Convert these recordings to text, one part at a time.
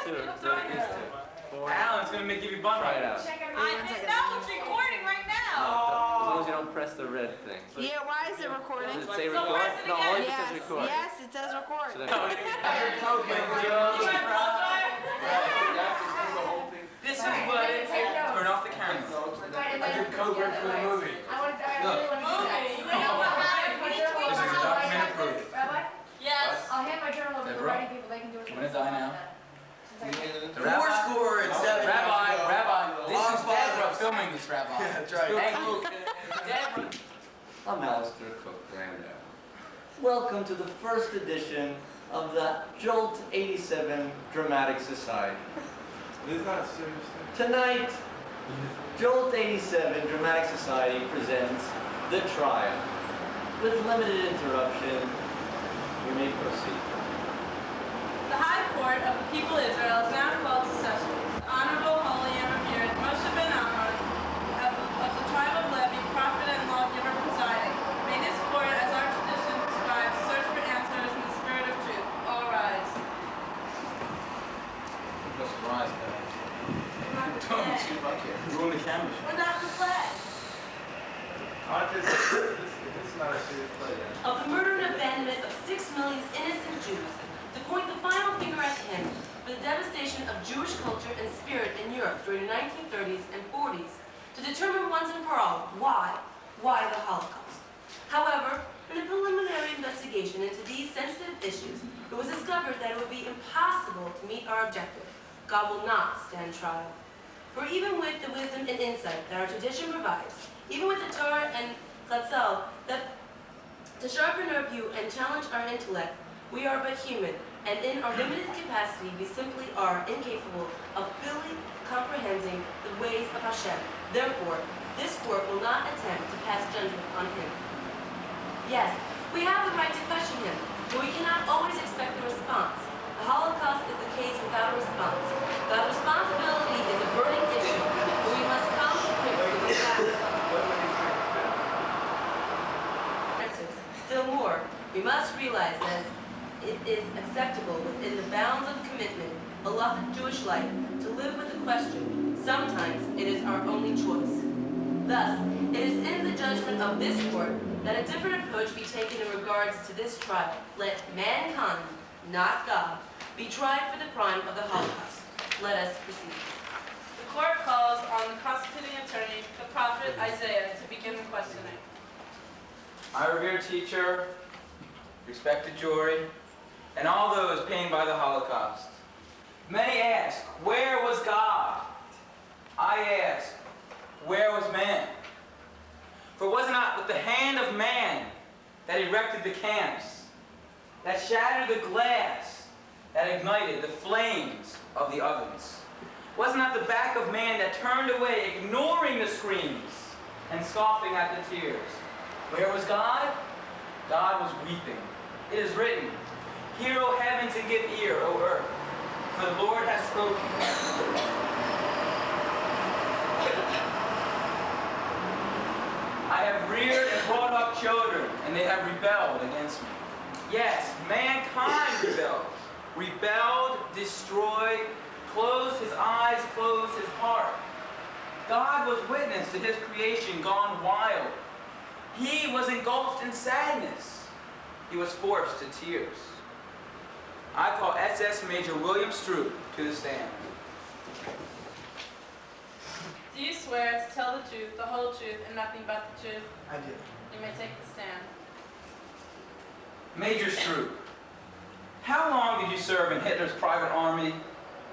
two. Alan's gonna give you bun. Try it out. No, it's recording right now. As long as you don't press the red thing. Yeah, why is it recording? Does it say So record? press it No, only if it Yes, says record. yes, it says record. So then- This is what it takes. Turn off the camera. I did code red for the movie. This is a documented proof. Rabbi? Yes. I'll hand my journal over to the writing people. They can do it. I'm gonna die now. Four score and seven. Rabbi, this is Deborah filming this, Rabbi. That's right. Thank you. Deborah. I'm Alistair Cook, Granddad. Welcome to the first edition of the Jolt 87 Dramatic Society. This is not a serious thing. Tonight, Jolt 87 Dramatic Society presents The Trial. With limited interruption, we may proceed. The High Court of the People of Israel is now called to session. The Honorable, Holy, and Revered Moshe ben Aaron of the tribe of Levi, prophet and lawgiver presiding. May this court, as our tradition prescribes, search for answers in the spirit of truth. All rise. What's the rise, guys? Don't shoot up here. Ruin the camera. We're not the flag. This is not a serious play, yeah. Of the murder and abandonment of 6 million innocent Jews, to point the final finger at him for the devastation of Jewish culture and spirit in Europe during the 1930s and 40s, to determine once and for all why the Holocaust. However, in a preliminary investigation into these sensitive issues, it was discovered that it would be impossible to meet our objective. God will not stand trial. For even with the wisdom and insight that our tradition provides, even with the Torah and Chatzal that to sharpen our view and challenge our intellect, we are but human, and in our limited capacity, we simply are incapable of fully comprehending the ways of Hashem. Therefore, this court will not attempt to pass judgment on him. Yes, we have the right to question him, but we cannot always expect a response. The Holocaust is the case without a response. God's responsibility is a burning issue, but we must come to grips with that. Still more, we must realize that it is acceptable within the bounds of commitment allotted Jewish life to live with the question. Sometimes it is our only choice. Thus, it is in the judgment of this court that a different approach be taken in regards to this trial. Let mankind, not God, be tried for the crime of the Holocaust. Let us proceed. The court calls on the prosecuting attorney, the prophet Isaiah, to begin the questioning. My revered teacher, respected jury, and all those pained by the Holocaust. Many ask, where was God? I ask, where was man? For was it not with the hand of man that erected the camps, that shattered the glass, that ignited the flames of the ovens? Was it not the back of man that turned away, ignoring the screams and scoffing at the tears? Where was God? God was weeping. It is written, hear, O heavens, and give ear, O earth, for the Lord has spoken. I have reared and brought up children, and they have rebelled against me. Yes, mankind rebelled, destroyed, closed his eyes, closed his heart. God was witness to his creation gone wild. He was engulfed in sadness. He was forced to tears. I call SS Major William Stroop to the stand. Do you swear to tell the truth, the whole truth, and nothing but the truth? I do. You may take the stand. Major Stroop, how long did you serve in Hitler's private army,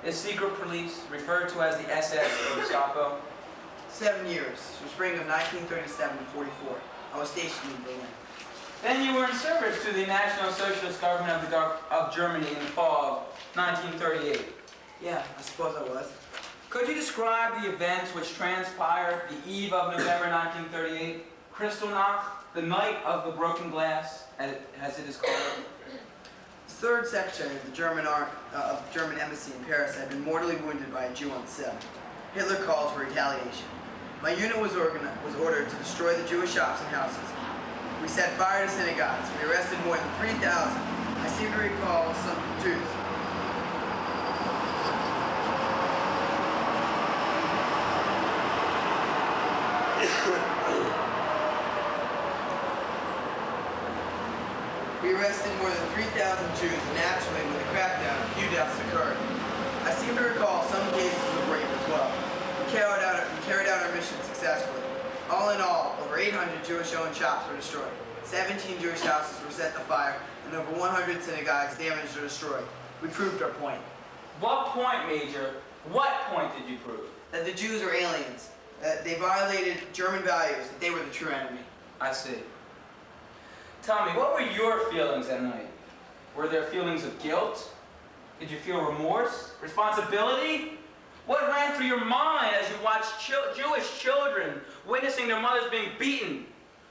his secret police, referred to as the SS or Gestapo? 7 years, from spring of 1937 to 44. I was stationed in Berlin. Then you were in service to the National Socialist Government of Germany in the fall of 1938. Yeah, I suppose I was. Could you describe the events which transpired the eve of November 1938? Kristallnacht, the night of the broken glass, as it is called. The third secretary of the German embassy in Paris had been mortally wounded by a Jew on set. Hitler called for retaliation. My unit was ordered to destroy the Jewish shops and houses. We set fire to synagogues. We arrested more than 3,000. I seem to recall some Jews. arrested more than 3,000 Jews, and naturally, with the crackdown, a few deaths occurred. I seem to recall some cases of rape as well. We carried out our mission successfully. All in all, over 800 Jewish-owned shops were destroyed. 17 Jewish houses were set to fire, and over 100 synagogues damaged or destroyed. We proved our point. What point, Major? What point did you prove? That the Jews are aliens. That they violated German values. That they were the true enemy. I see. Tell me, what were your feelings that night? Were there feelings of guilt? Did you feel remorse? Responsibility? What ran through your mind as you watched Jewish children witnessing their mothers being beaten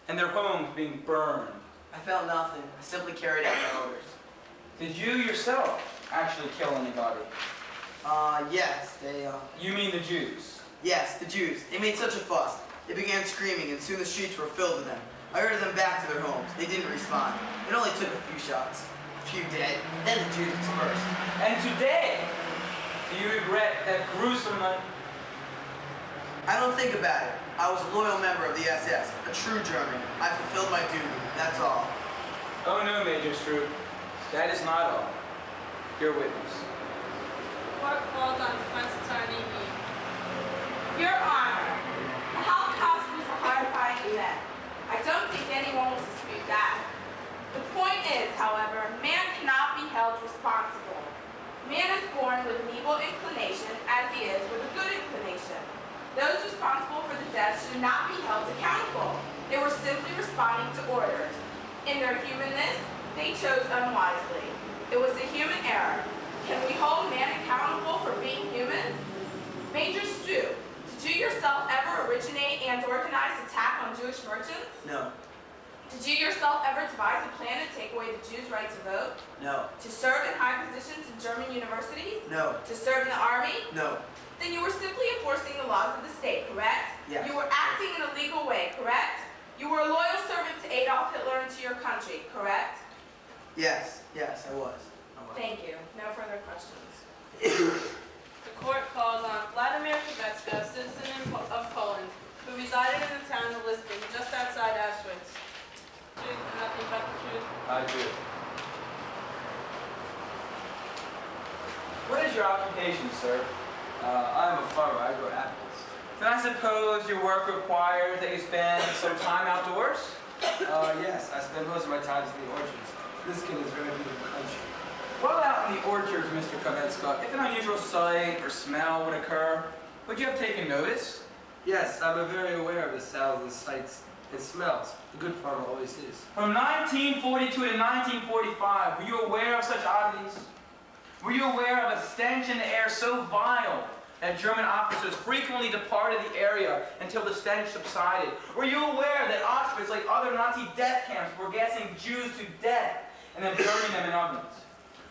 and their homes being burned? I felt nothing. I simply carried out my orders. Did you yourself actually kill anybody? Yes, they, You mean the Jews? Yes, the Jews. They made such a fuss. They began screaming, and soon the streets were filled with them. I ordered them back to their homes. They didn't respond. It only took a few shots. A few dead. Then the Jews dispersed. And today, do you regret that gruesome night? I don't think about it. I was a loyal member of the SS, a true German. I fulfilled my duty. That's all. Oh no, Major Stroop. That is not all. Your witness. Court calls on defense attorney E. Your Honor, the Holocaust was a horrifying event. I don't think anyone will dispute that. The point is, however, man cannot be held responsible. Man is born with an evil inclination, as he is with a good inclination. Those responsible for the death should not be held accountable. They were simply responding to orders. In their humanness, they chose unwisely. It was a human error. Can we hold man accountable for being human? Major Stu, did you yourself ever originate and organize attack on Jewish merchants? No. Did you yourself ever devise a plan to take away the Jews' right to vote? No. To serve in high positions in German universities? No. To serve in the army? No. Then you were simply enforcing the laws of the state, correct? Yes. You were acting in a legal way, correct? You were a loyal servant to Adolf Hitler and to your country, correct? Yes. Yes, I was. Thank you. No further questions. The court calls on Vladimir Kubecka, a citizen of Poland, who resided in the town of Lisbon, just outside Auschwitz. Truth and nothing but the truth. I do. What is your occupation, sir? I'm a farmer. I grow apples. Then I suppose your work requires that you spend some time outdoors? Yes, I spend most of my time in the orchards. This kid is very beautiful country. What about in the orchards, Mr. Kovetska? If an unusual sight or smell would occur, would you have taken notice? Yes, I'm very aware of the sounds and sights and smells. The good farmer always is. From 1942 to 1945, were you aware of such oddities? Were you aware of a stench in the air so vile that German officers frequently departed the area until the stench subsided? Were you aware that Auschwitz, like other Nazi death camps, were gassing Jews to death and then burning them in ovens?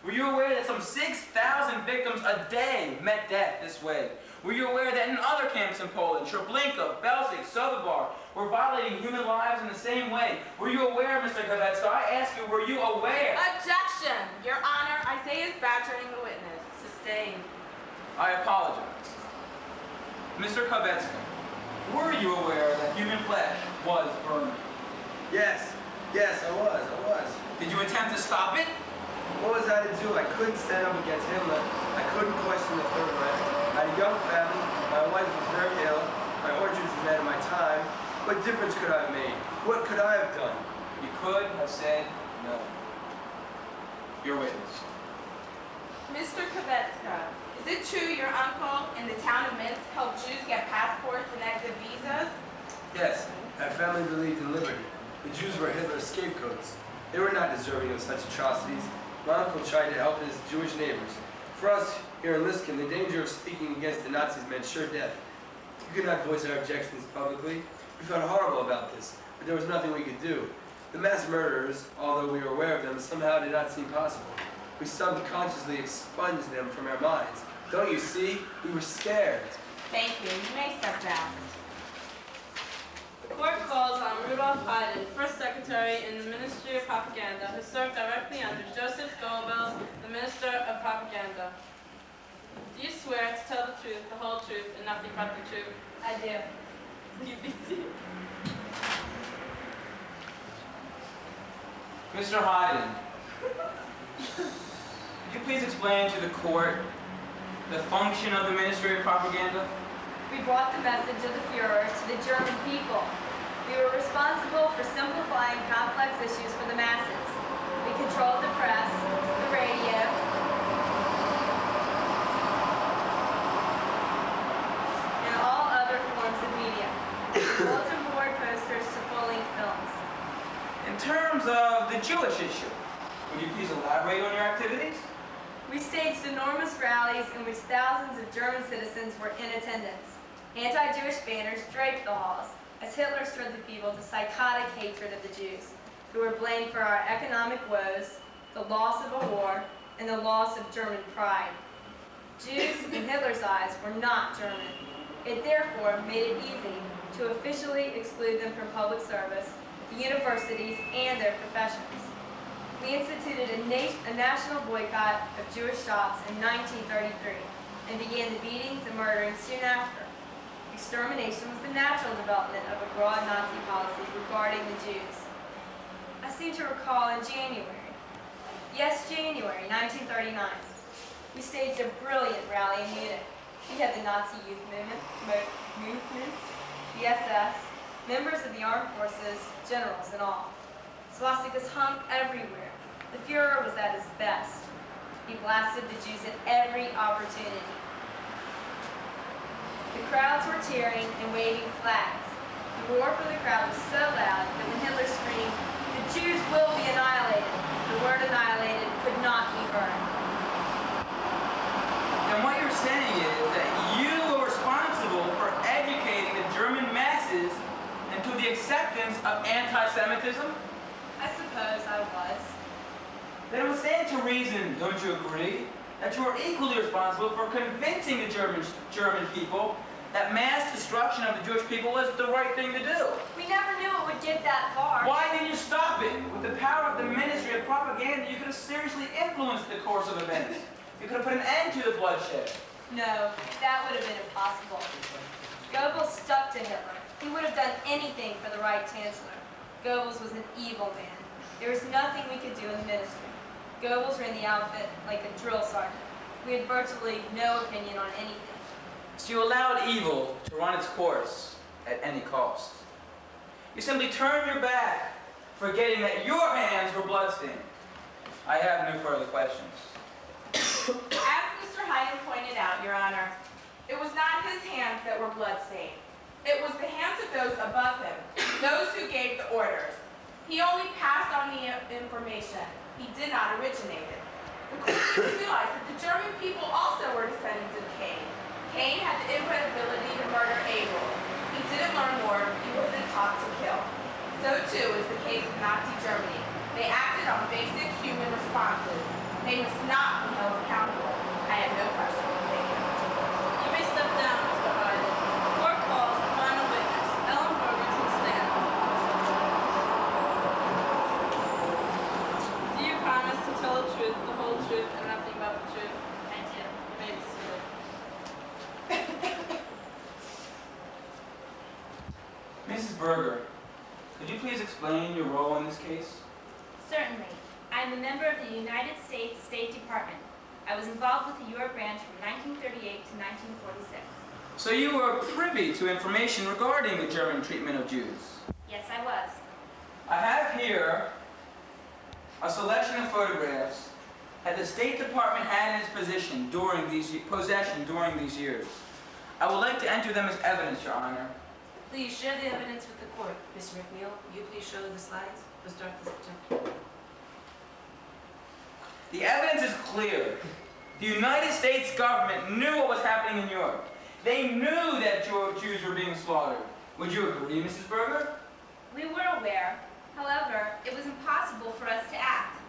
Were you aware that some 6,000 victims a day met death this way? Were you aware that in other camps in Poland, Treblinka, Belzec, Sobibor, were violating human lives in the same way? Were you aware, Mr. Kovetska? I ask you, were you aware? Objection! Your Honor, Isaiah is badgering the witness. Sustained. I apologize. Mr. Kovetska, were you aware that human flesh was burned? Yes, I was. Did you attempt to stop it? What was I to do? I couldn't stand up against Hitler. I couldn't question the Third Reich. I had a young family. My wife was very ill. My orchards was ahead of my time. What difference could I have made? What could I have done? You could have said no. Your witness. Mr. Kovetska, is it true your uncle in the town of Minsk helped Jews get passports and exit visas? Yes, my family believed in liberty. The Jews were Hitler's scapegoats. They were not deserving of such atrocities. My uncle tried to help his Jewish neighbors. For us here in Liskin, the danger of speaking against the Nazis meant sure death. We could not voice our objections publicly. We felt horrible about this, but there was nothing we could do. The mass murderers, although we were aware of them, somehow did not seem possible. We subconsciously expunged them from our minds. Don't you see? We were scared. Thank you. You may step down. The court calls on Rudolf Haydn, first secretary in the Ministry of Propaganda, who served directly under Joseph Goebbels, the Minister of Propaganda. Do you swear to tell the truth, the whole truth, and nothing but the truth? I do. You be seated. Mr. Haydn, Could you please explain to the court the function of the Ministry of Propaganda? We brought the message of the Führer to the German people. We were responsible for simplifying complex issues for the masses. We controlled the press, the radio, and all other forms of media, from bulletin board posters to full-length films. In terms of the Jewish issue, would you please elaborate on your activities? We staged enormous rallies in which thousands of German citizens were in attendance. Anti-Jewish banners draped the halls as Hitler stirred the people to psychotic hatred of the Jews, who were blamed for our economic woes, the loss of a war, and the loss of German pride. Jews, in Hitler's eyes, were not German. It therefore made it easy to officially exclude them from public service, the universities, and their professions. We instituted a national boycott of Jewish shops in 1933 and began the beatings and murdering soon after. Extermination was the natural development of a broad Nazi policy regarding the Jews. I seem to recall in January, yes, January 1939, we staged a brilliant rally in Munich. We had the Nazi youth movements, the SS, members of the armed forces, generals and all. Swastikas hung everywhere. The Führer was at his best. He blasted the Jews at every opportunity. The crowds were cheering and waving flags. The roar from the crowd was so loud that when Hitler screamed, "The Jews will be annihilated," the word annihilated could not be heard. And what you're saying is that you were responsible for educating the German masses into the acceptance of anti-Semitism? I suppose I was. Then it would stand to reason, don't you agree, that you are equally responsible for convincing the German people that mass destruction of the Jewish people was the right thing to do. We never knew it would get that far. Why didn't you stop it? With the power of the Ministry of Propaganda, you could have seriously influenced the course of events. You could have put an end to the bloodshed. No, that would have been impossible. Goebbels stuck to Hitler. He would have done anything for the Reich Chancellor. Goebbels was an evil man. There was nothing we could do in the ministry. Goebbels ran the outfit like a drill sergeant. We had virtually no opinion on anything. So you allowed evil to run its course at any cost. You simply turned your back, forgetting that your hands were bloodstained. I have no further questions. As Mr. Hyden pointed out, Your Honor, it was not his hands that were bloodstained. It was the hands of those above him, those who gave the orders. He only passed on the information. He did not originate it. The court realized that the German people also were descendants of Cain. Cain had the inability to murder Abel. He didn't learn war. He wasn't taught to kill. So too is the case of Nazi Germany. They acted on basic human responses. They must not be held accountable. I have no question. Thank you. You may step down, Mr. Hyden. The court calls the final witness, Lowenbraun, to the stand. Do you promise to tell the truth, the whole truth, and nothing but the truth? I do. You may be seated. Mrs. Berger, could you please explain your role in this case? Certainly. I am a member of the United States State Department. I was involved with the Europe branch from 1938 to 1946. So you were privy to information regarding the German treatment of Jews? Yes, I was. I have here a selection of photographs that the State Department had in its possession during these years. I would like to enter them as evidence, Your Honor. Please share the evidence with the court. Mr. McNeil, will you please show the slides? We'll start this attempt. The evidence is clear. The United States government knew what was happening in Europe. They knew that Jews were being slaughtered. Would you agree, Mrs. Berger? We were aware. However, it was impossible for us to act.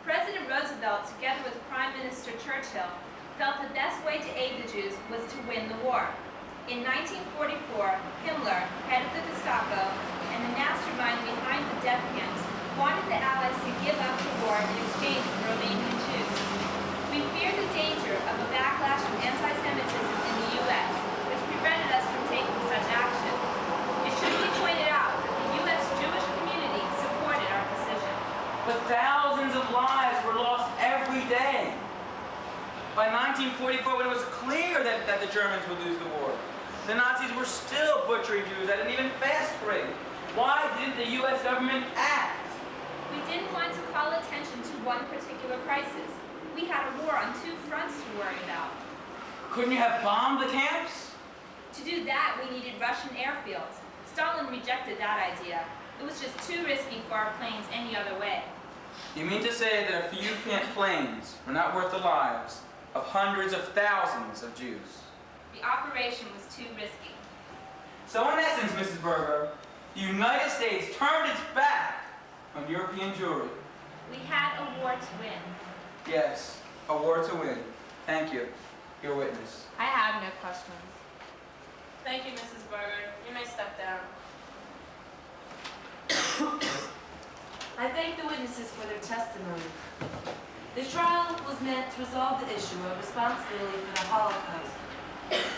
President Roosevelt, together with Prime Minister Churchill, felt the best way to aid the Jews was to win the war. In 1944, Himmler, head of the Gestapo, and the mastermind behind the death camps, wanted the Allies to give up the war in exchange for Romanian Jews. We feared the danger of a backlash from anti-Semitism in the U.S., which prevented us from taking such action. It should be pointed out that the U.S. Jewish community supported our decision. But thousands of lives were 1944, when it was clear that the Germans would lose the war. The Nazis were still butchering Jews at an even faster rate. Why didn't the U.S. government act? We didn't want to call attention to one particular crisis. We had a war on two fronts to worry about. Couldn't you have bombed the camps? To do that, we needed Russian airfields. Stalin rejected that idea. It was just too risky for our planes any other way. You mean to say that a few planes were not worth the lives of hundreds of thousands of Jews? The operation was too risky. So in essence, Mrs. Berger, the United States turned its back on European Jewry. We had a war to win. Yes, a war to win. Thank you. Your witness. I have no questions. Thank you, Mrs. Berger. You may step down. I thank the witnesses for their testimony. The trial was meant to resolve the issue of responsibility for the Holocaust.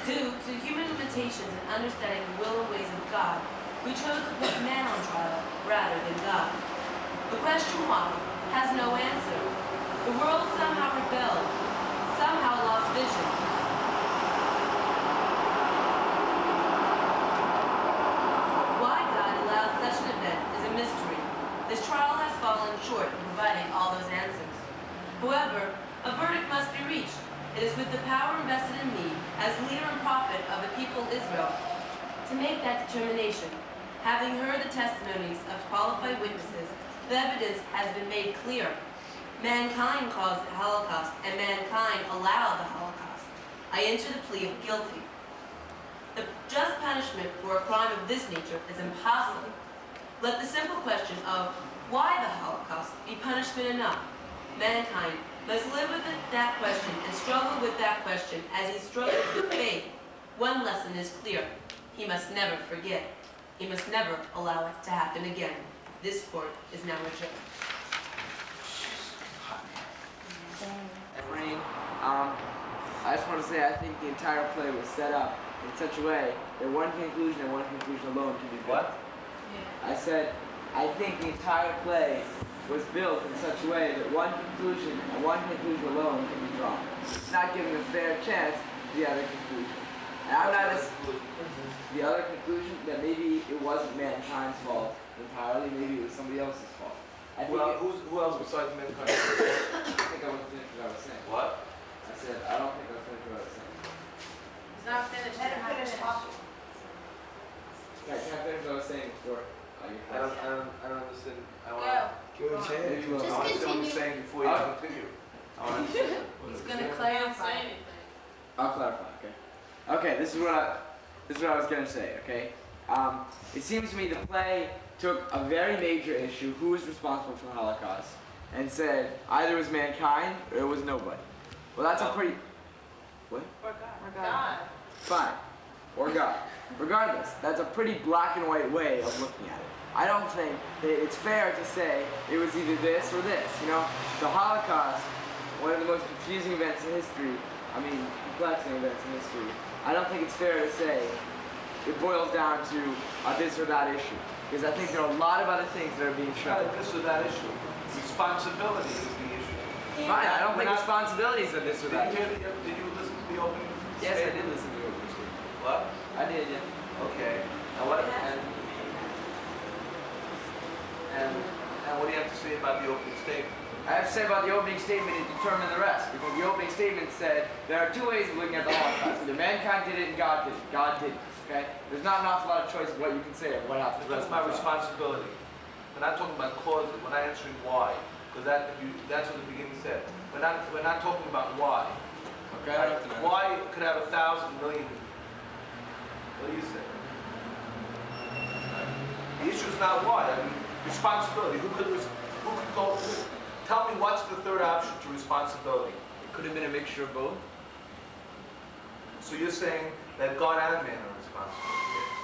Due to human limitations in understanding the will and ways of God, we chose to put man on trial rather than God. The question why has no answer. The world somehow rebelled, somehow lost vision. Why God allowed such an event is a mystery. This trial has fallen short in providing all those answers. However, a verdict must be reached. It is with the power invested in me, as leader and prophet of the people of Israel, to make that determination. Having heard the testimonies of qualified witnesses, the evidence has been made clear. Mankind caused the Holocaust, and mankind allowed the Holocaust. I enter the plea of guilty. The just punishment for a crime of this nature is impossible. Let the simple question of why the Holocaust be punishment enough. Mankind must live with that question and struggle with that question as he struggles with faith. One lesson is clear. He must never forget. He must never allow it to happen again. This court is now adjourned. Efrain, I just want to say I think the entire play was set up in such a way that one conclusion and one conclusion alone can be built. What? I said, I think the entire play was built in such a way that one conclusion and one conclusion alone can be drawn. It's not giving a fair chance to the other conclusion. And I would have the other conclusion that maybe it wasn't mankind's fault entirely, maybe it was somebody else's fault. I think Who else besides mankind? I don't think I was finished what I was saying. What? I said, I don't think I was finished what I was saying. It's not finished. Let him finish talking. Okay, can I finish what I was saying before? I don't understand. I want Go. Give it a chance. Maybe we'll- I want to understand what you're saying before you continue. I want to understand. He's gonna Understand? clarify anything. I'll clarify, okay. Okay, this is what I was gonna say, okay? It seems to me the play took a very major issue, who was responsible for the Holocaust, and said either it was mankind or it was nobody. Well, that's a pretty... What? Or God. Fine. Or God. Regardless, that's a pretty black and white way of looking at it. I don't think that it's fair to say it was either this or this. You know, the Holocaust, one of the most confusing events in history, perplexing events in history, I don't think it's fair to say it boils down to this or that issue. Because I think there are a lot of other things that are being shown. Not this or that issue. Responsibility is the issue. Fine, I don't think responsibilities are this or that. Did you listen to the opening Yes, I statement? did listen to your opening statement. What? I did, yeah. Okay. And what do you have to say about the opening statement? I have to say about the opening statement and determine the rest, because the opening statement said there are two ways of looking at the Holocaust. Either mankind did it and God did it. God didn't. Okay? There's not an awful lot of choice of what you can say of what happens. We're talking about responsibility. We're not talking about causes. We're not answering why, because that's what the beginning said. We're not talking about why. Okay. Why could have 1,000 million? What do you say? The issue is not why. Responsibility. Who could go? Tell me what's the third option to responsibility? It could have been a mixture of both. So you're saying that God and man are responsible?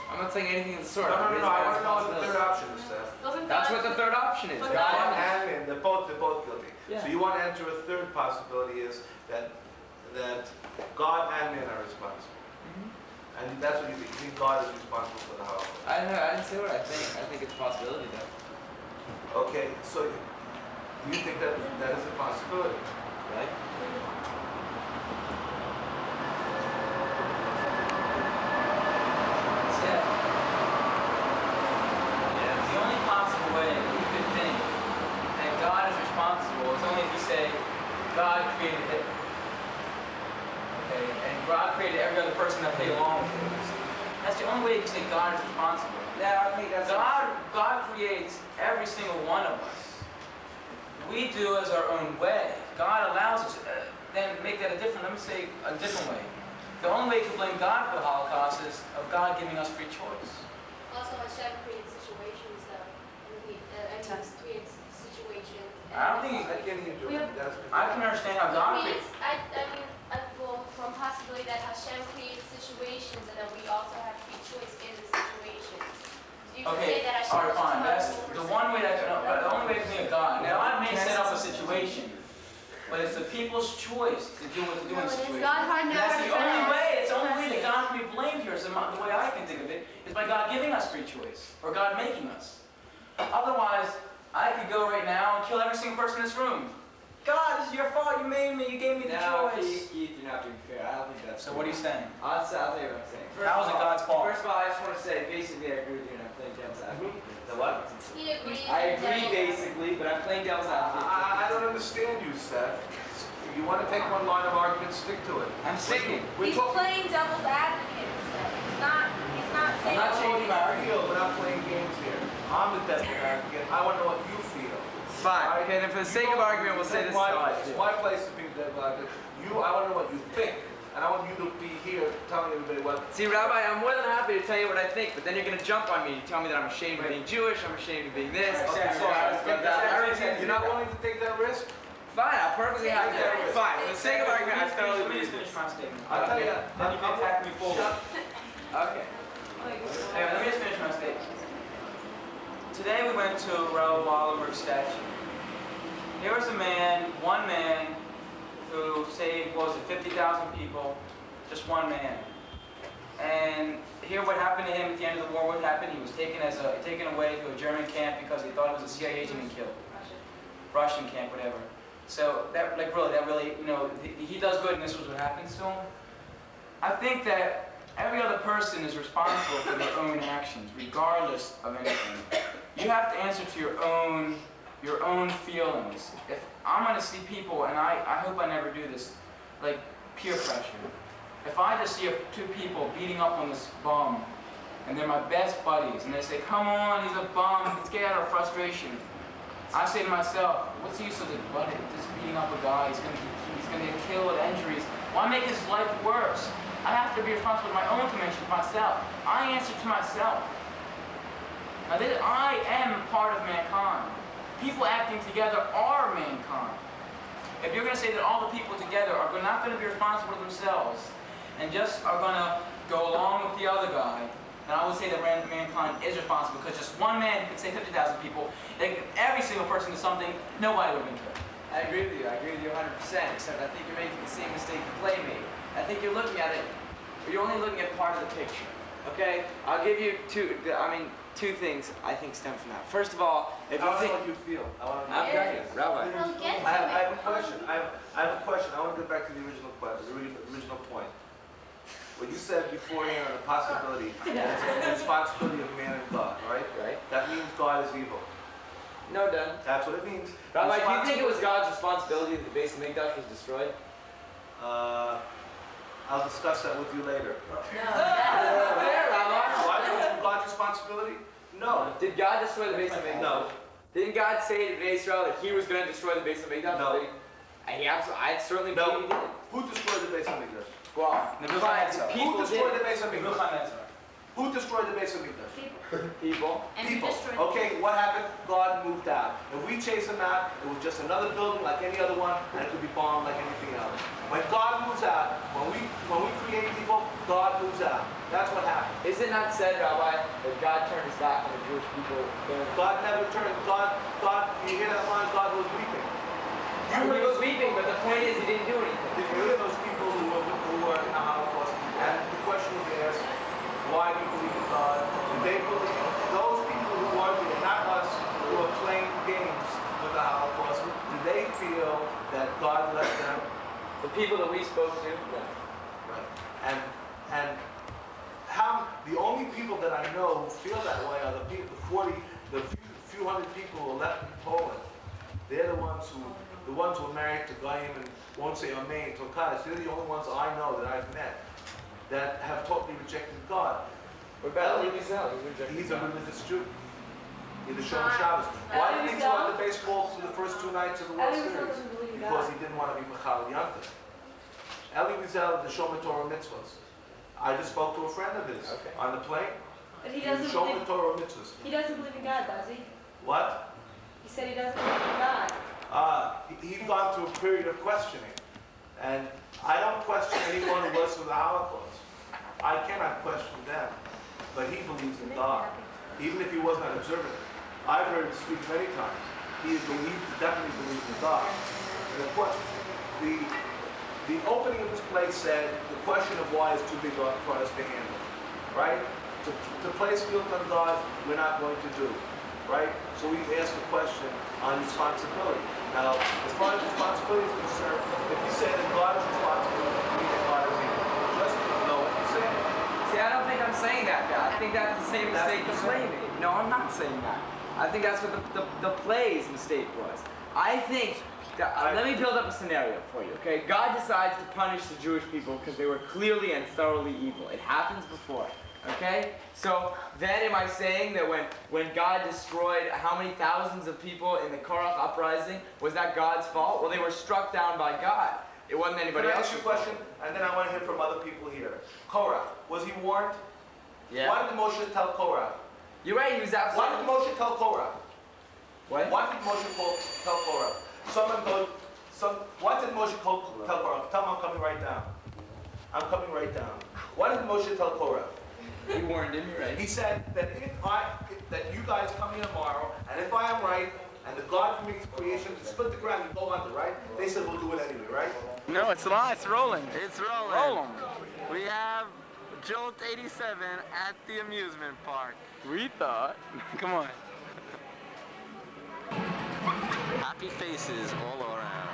I'm not saying anything of the sort. No. I want to know what the third option is, Seth. That's what the third option is. But God God and man. and man, they're both guilty. Yeah. So you want to enter a third possibility is that God and man are responsible. And that's what you think. You think God is responsible for the Holocaust. I didn't say what I think. I think it's a possibility though. Okay, so you think that is a possibility? Right? God created every other person that played along with it. That's the only way you can say God is responsible. Yeah, I think that's God creates every single one of us. We do as our own way. God allows us, then make that a different, let me say a different way. The only way you can blame God for the Holocaust is of God giving us free choice. Also, Hashem creates situations, though. And he creates situations. I don't think I can't even do it. I can understand how God creates. Well, from possibility that Hashem creates situations and then we also have free choice in the situations. So you can say Okay, that Hashem alright, fine. That's is the one way that the only way to be a God. Now God may set up a situation, but it's the people's choice to do what to do in the situation. That's the only way. It's the only way that God can be blamed here. So the way I can think of it is by God giving us free choice, or God making us. Otherwise, I could go right now and kill every single person in this room. God, this is your fault. You made me. You gave me the choice. Keith, you're not being fair. I don't think that's So what are you saying? I'll tell you what I'm saying. How is it God's fault? First of all, I just want to say, basically, I agree with you and I'm playing devil's advocate. The what? He agrees. I agree, basically, but I'm playing devil's advocate. I don't understand you, Seth. If you want to take one line of argument, stick to it. I'm sticking. He's playing devil's advocate. He's not saying. I'm not changing my argument. We're not playing games here. I'm the devil's advocate. I want to know what you feel. Fine. Okay, then for the sake of argument, we'll say this is how I feel. My place to be the devil's advocate. I want to know what you think. And I want you to be here telling everybody what... See, Rabbi, I'm more than happy to tell you what I think, but then you're going to jump on me. You tell me that I'm ashamed of being Jewish, I'm ashamed of being this. You're not willing to take that risk? Fine, I'll perfectly happy to. Fine, for the sake of argument, I thoroughly believe finish this. my statement. I'll tell you, Then you can attack me forward. Okay. Hey, let me just finish my statement. Today we went to Lowenbraun's statue. Here was a man, one man, who saved, what was it, 50,000 people, just one man. And here what happened to him at the end of the war, what happened? He was taken away to a German camp because they thought it was a CIA agent and killed. Russian camp, whatever. So that really, you know, he does good and this was what happens to him. I think that every other person is responsible for their own actions, regardless of anything. You have to answer to your own feelings. If I'm going to see people, and I hope I never do this, like peer pressure. If I just see two people beating up on this bum, and they're my best buddies, and they say, come on, he's a bum, let's get out of frustration. I say to myself, what's the use of just beating up a guy? He's going to get killed, injuries. Why make his life worse? I have to be responsible for my own conviction for myself. I answer to myself. Now, I am part of mankind. People acting together are mankind. If you're going to say that all the people together are not going to be responsible for themselves and just are going to go along with the other guy, then I would say that mankind is responsible because just one man could say 50,000 people. If every single person did something, nobody would have been killed. I agree with you. I agree with you 100%, except I think you're making the same mistake the play made. I think you're looking at it, you're only looking at part of the picture. Okay? I'll give you two things I think stem from that. First of all, if you think... what you feel. Rabbi. I have a question. I have a question. I want to get back to the original question, the original point. What you said beforehand on the possibility, it's the responsibility of man and God, right? Right. That means God is evil. No, done. That's what it means. Rabbi, do you think it was God's responsibility that the base of Mikdash was destroyed? I'll discuss that with you later. Fair, Rabbi. Why was it God's responsibility? No. Did God destroy the base of Mikdash? No. Didn't God say to Israel that He was going to destroy the base of Mikdash? No. I certainly believe He did. Who destroyed the base of Mikdash? Well, Who destroyed the base of Mikdash? Mikdash? Who destroyed the base of Mikdash? People. People. Okay, what happened? God moved out. If we chase him out, it was just another building like any other one, and it could be bombed like anything else. When God moves out, when we create people, God moves out. That's what happened. Is it not said, Rabbi, that God turned His back on the Jewish people? God never turned. God. You hear that line? God was weeping. He was weeping, but the point is, He didn't do anything. Did you hear those people who were in the Holocaust? And the question was asked, why do you believe in God? And they believe, those people who are there, not us, who are playing games with the Holocaust, do they feel that God left them? The people that we spoke to? Yeah. Right. And how, the only people that I know who feel that way are the people, the few hundred people who are left in Poland. They're the ones who are married to Goyim and won't say Amen to Kaddish. They're the only ones I know that I've met. that have totally rejected God. What about Elie Wiesel? He's a religious Jew. He's a Shomer Shabbos. Why did he throw out the baseball for the first 2 nights of the World Series? Because he didn't want to be Mechal Yantav. Elie Wiesel, the Shomer Torah mitzvahs. I just spoke to a friend of his on the plane. But he doesn't Shomer Torah mitzvahs. He doesn't believe in God, does he? What? He said he doesn't believe in God. He's gone through a period of questioning. And I don't question anyone who was for the Holocaust. I cannot question them. But he believes in God, even if he was not observant. I've heard him speak many times. He definitely believes in God. And the opening of this place said the question of why is too big for us to handle, right? To place guilt on God, we're not going to do, right? So we ask a question on responsibility. Now, as far as responsibility is concerned, if you say that God is responsible, you mean that God is evil. Just know what you're saying. See, I don't think I'm saying that, Dad. I think that's the same mistake the play made. No, I'm not saying that. I think that's what the play's mistake was. I think that, let me build up a scenario for you, okay? God decides to punish the Jewish people because they were clearly and thoroughly evil. It happens before, okay? So then am I saying that when God destroyed how many thousands of people in the Korach uprising, was that God's fault? Well, they were struck down by God. It wasn't anybody else's Can I ask you a question? And then I want to hear from other people here. Korach, was he warned? Yeah. Why did Moshe tell Korach? You're right, he was absolutely... Why did Moshe tell Korach? What? Why did Moshe tell Korach? Why did Moshe tell Korach? Tell him I'm coming right down. I'm coming right down. Why did Moshe tell Korach? He warned him, you're right. He said that that you guys come here tomorrow, and if I am right, and the God from his creation to split the ground and go under, right? They said we'll do it anyway, right? No, it's not. It's rolling. It's rolling. Roll 'em. We have Jolt 87 at the amusement park. We thought. Come on. Happy faces all around.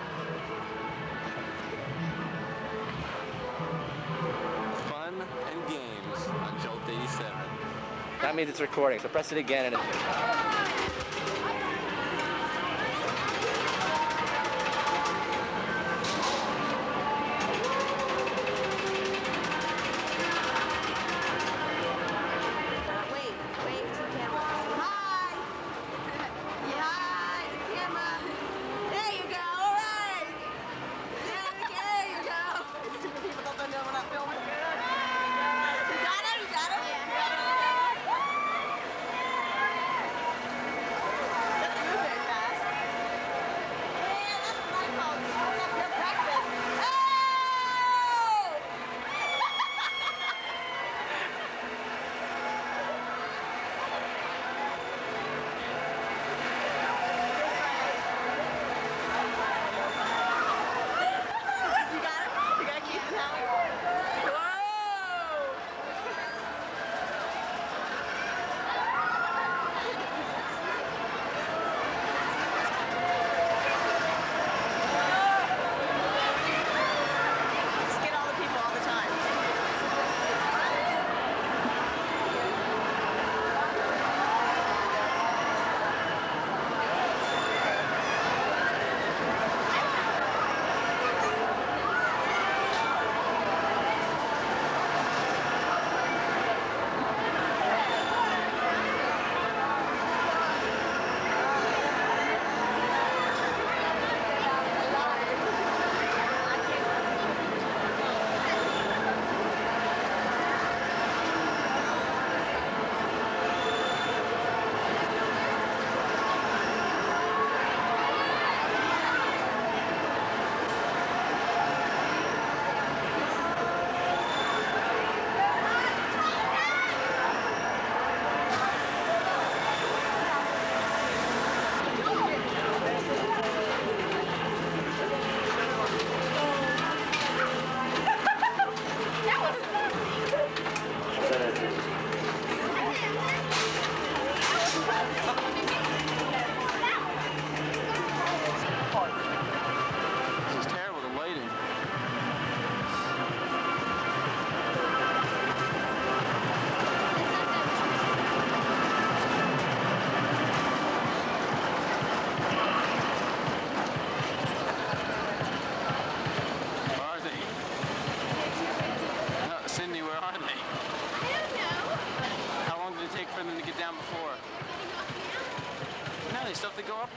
Fun and games on Jolt 87. That means it's recording, so press it again and Wave to the camera. Hi! Hi, the camera. There you go, all right. There you go. Stupid people don't know we're not filming. You got it? You got it?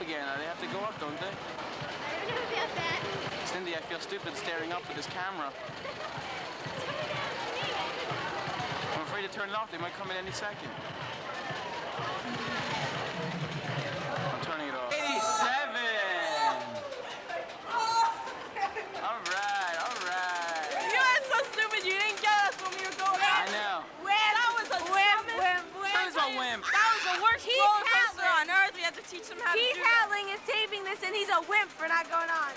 again. They have to go up, don't they? I don't know about that. Cindy, I feel stupid staring up at this camera. I'm afraid to turn it off. They might come in any second. I'm turning it off. 87! All right, all right. You are so stupid. You didn't get us when we were going out. I know. That was a wimp. That was a wimp. That was the worst roller coaster on earth. We had to teach him how to do that. He's howling and taping this, and he's a wimp for not going on.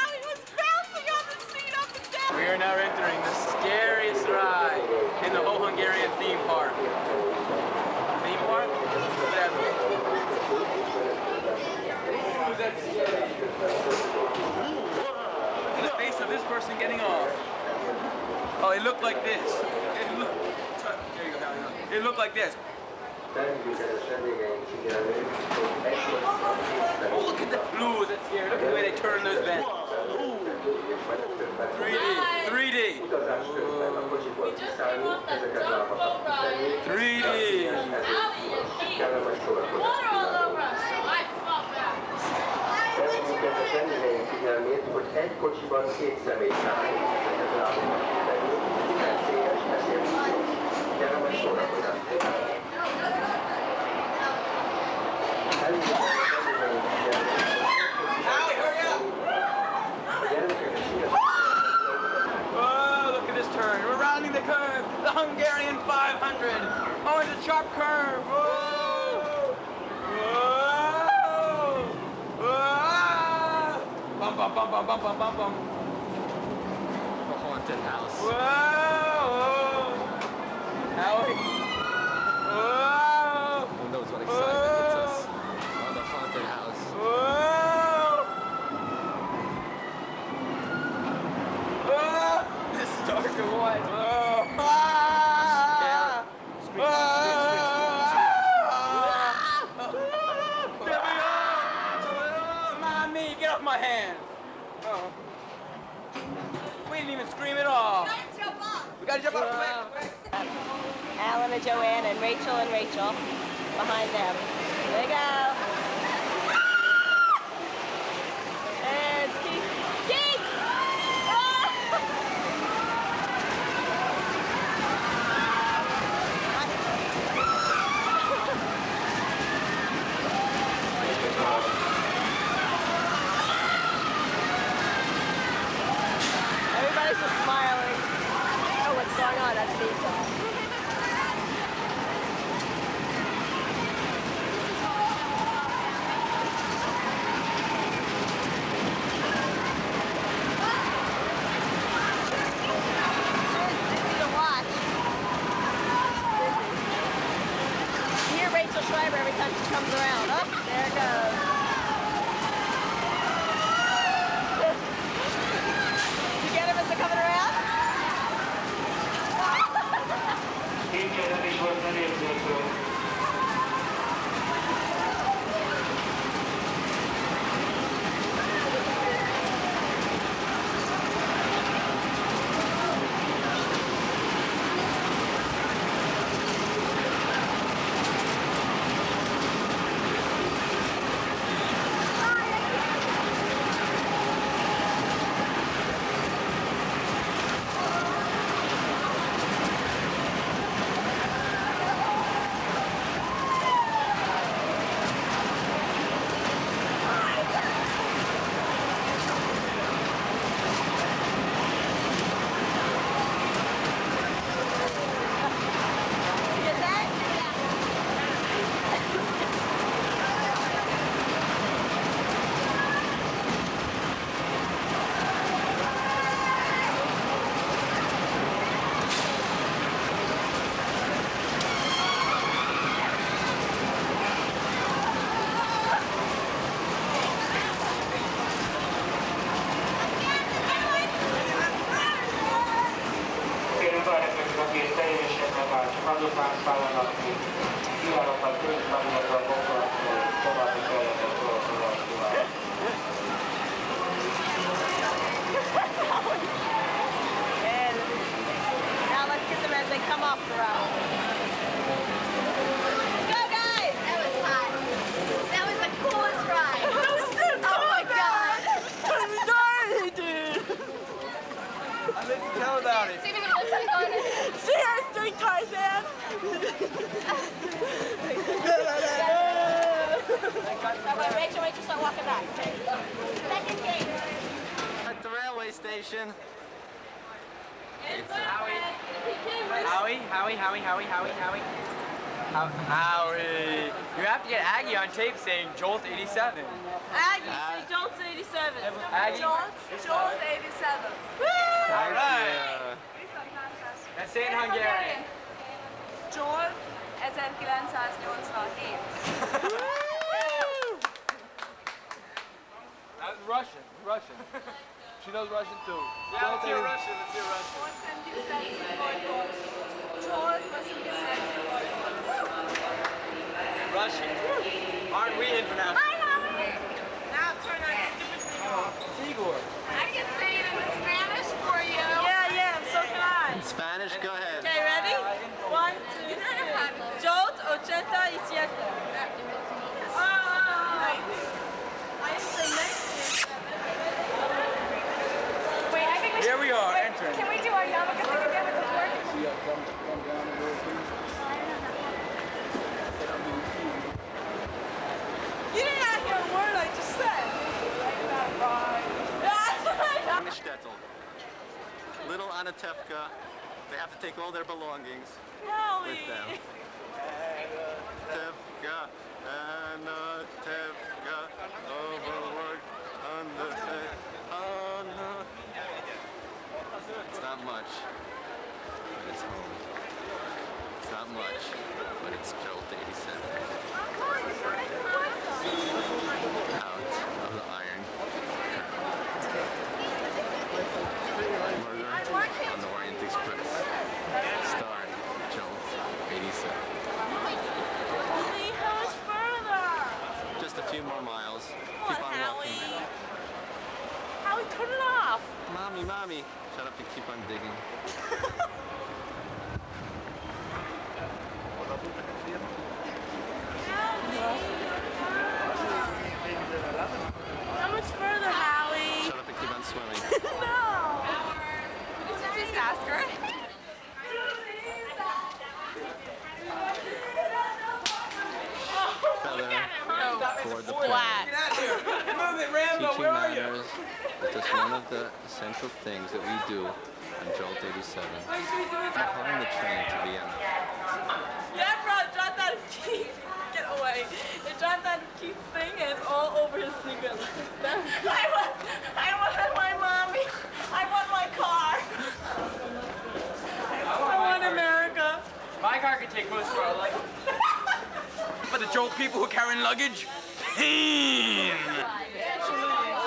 He was bouncing on the seat up and down. We are now entering the scariest ride in the whole Hungarian theme park. Theme park? Whatever. Ooh, that's scary. Look at the face of this person getting off. Oh, it looked like this. There you go, Hallie. It looked like this. Oh, look at the blue. That's scary. Look at the way they turn those bends. 3D. 3D. We just came off that jump boat ride. 3D. Allie and Keith. Water all over us, so I fucked out. Természetesen rendelőink figyelmét, hogy egy kocsiban két személy szállít, ezeket az állomások belül, veszélyes, ezért kellemes szórakozás. Elindítani a rendelőink figyelmét, Oh, look at this turn. We're rounding the curve. The Hungarian 500. Oh, it's a sharp curve. Whoa. Whoa. Whoa. Bum, bum, bum, bum, bum, bum, bum, bum. The haunted house. Whoa. Howie. Whoa. Who knows what excitement hits us on the haunted house. Whoa. This is dark and white. Oh. Ah. Scream, Ah. Mommy, get off my hand. Oh. We didn't even scream it off. We gotta jump off quick. Alan and Joanne and Rachel behind them. There you go. And Keith. Keith! Everybody's just smiling. Oh, what's going on? That's me. Every time she comes around. Oh, there it goes. You get him as they're coming around? azután szállnak ki kiválasztott közfelületre foglalkozó további területet foglalkozóval. And now let's get them as they come off the road. Let's tell about it. Cheers, drink Tarzan. Rachel, start walking back. Second gate. At the railway station. Howie. You have to get Aggie on tape saying Jolt 87. Aggie, say Jolt 87. Aggie? Jolt 87. Woo! All right. Let's say it in Hungarian. Jolt 1987. That's Russian. She knows Russian too. Yeah, let's hear Russian. Russian. Aren't we international? Now turn on stupid thing. Igor. I can say it in Spanish for you. Yeah, so can I. In Spanish, go ahead. Okay, ready? 1, 2, 3. Jolt 87. Wait, I think Here we are, entering. Can we do our yarmulke thing again with the word? You did not hear a word I just said. Shtetl. Little Anatevka. They have to take all their belongings with them. Anatevka, overworked, underfed, It's not much, but it's home. It's not much, but it's Jolt 87. Out of the Iron Curtain. Murder on the Orient Express. Starring Jolt 87. Holy, how much further? Just a few more miles. Keep on walking. Howie, turn it off. Mommy. Shut up and keep on digging. How much further, Howie? Shut up and keep on swimming. No. Just ask her. Toward the planet. Get out of here. Move it, Rambo. Teaching Where are you? manners is just one of the essential things that we do on Jolt 87. Behind the train to Vienna. Yeah, bro, drop that key. Get away. It dropped that key thing and it's all over his cigarette. I want my mommy. I want my car. I want America. My car can take most of our luggage. For the Jolt people who are carrying luggage, pain!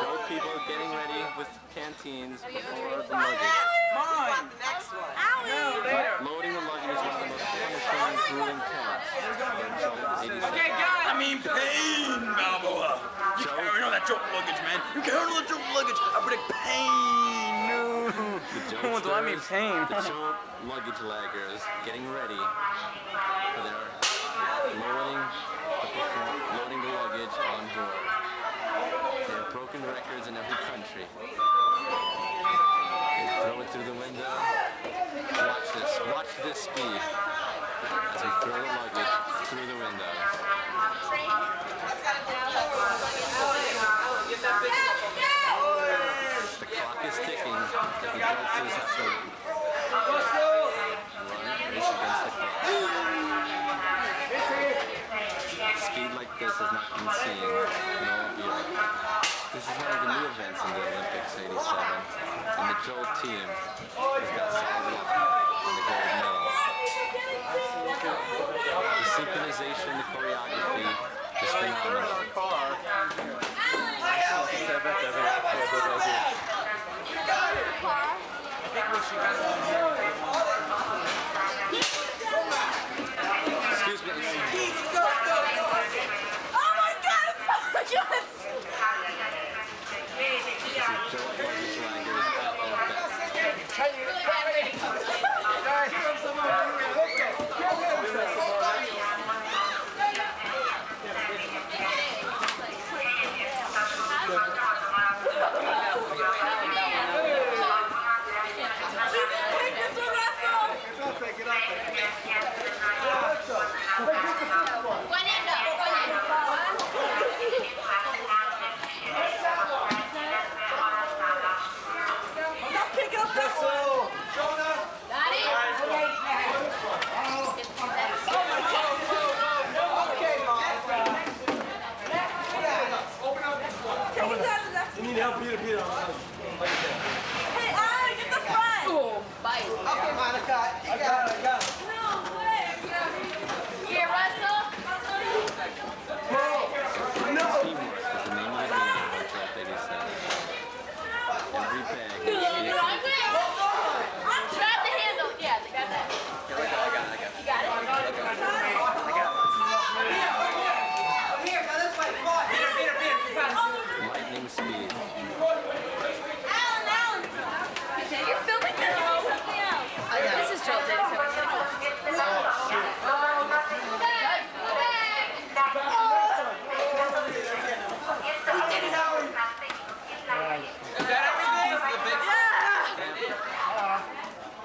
Jolt people getting ready with canteens before the luggage. Mine! Next one. Loading the luggage is one of the most punishing and grueling tasks for Jolt 87. Okay, guys! I mean pain, Balboa! You carrying all that Jolt luggage, man! You carrying all that Jolt luggage! I predict pain! No! The I mean pain. The Jolt luggage laggers getting ready for their loading the luggage on board. They have broken records in every country. They throw it through the window. Watch this speed as we throw the luggage through the window. The clock is ticking as the Jolters have to race against the clock. Speed like this has not been seen in all of Europe. This is one of the new events in the Olympics 87, and the Jolt team has got solid luck on the gold medal. The synchronization, the choreography is phenomenal. Excuse me. Oh my God! It's so good! This is Jolt luggage laggers at their best. Hey, Alan, get the front! Oh, bite. Okay, Monica, you got it. No, way! Here, Russell. No! Teamwork is the name of the game on Jolt 87. Every bag is Grab the handle. Yeah, they got that. I got it. You got it? Here, now this way, come on. lightning speed. Alan. You're filming this? This is Jolt 87.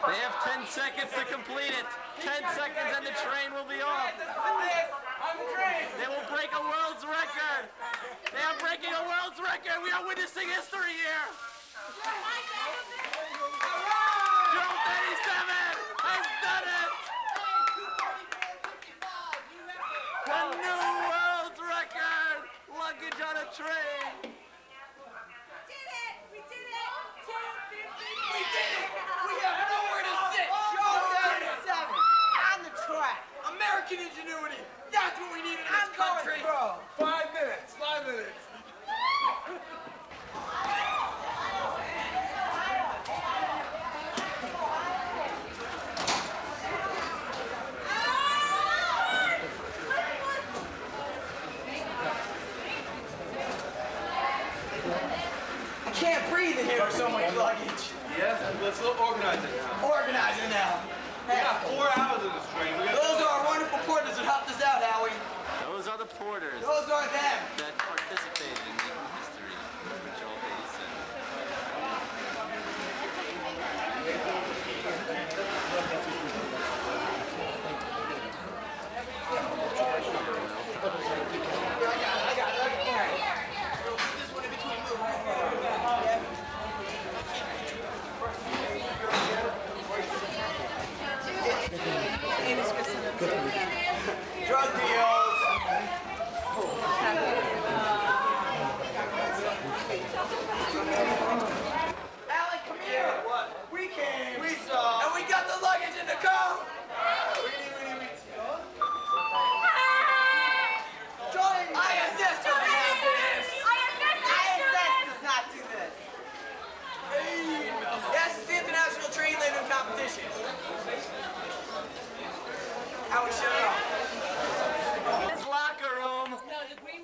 They have 10 seconds to complete it. 10 seconds and the train will be off. They will break a world's record. They are breaking a world's record. We are witnessing history here. Jolt 87 has done it. A new world's record. Luggage on a train. American ingenuity! That's what we need in this country! 5 minutes! I can't breathe in here with so much luggage. Yeah, let's organize it now. Organize it now. We got 4 hours of this train. Those are our wonderful porters that helped us out, Howie. Those are the porters Those are them. that participated in making history for Jolt 87. Drug deals. Alec, come here. What? We came. We saw. And we got the luggage in the car. Join ISS doesn't have this. ISS does not do this. Yes, it's the International Train Landing Competition. How we show up.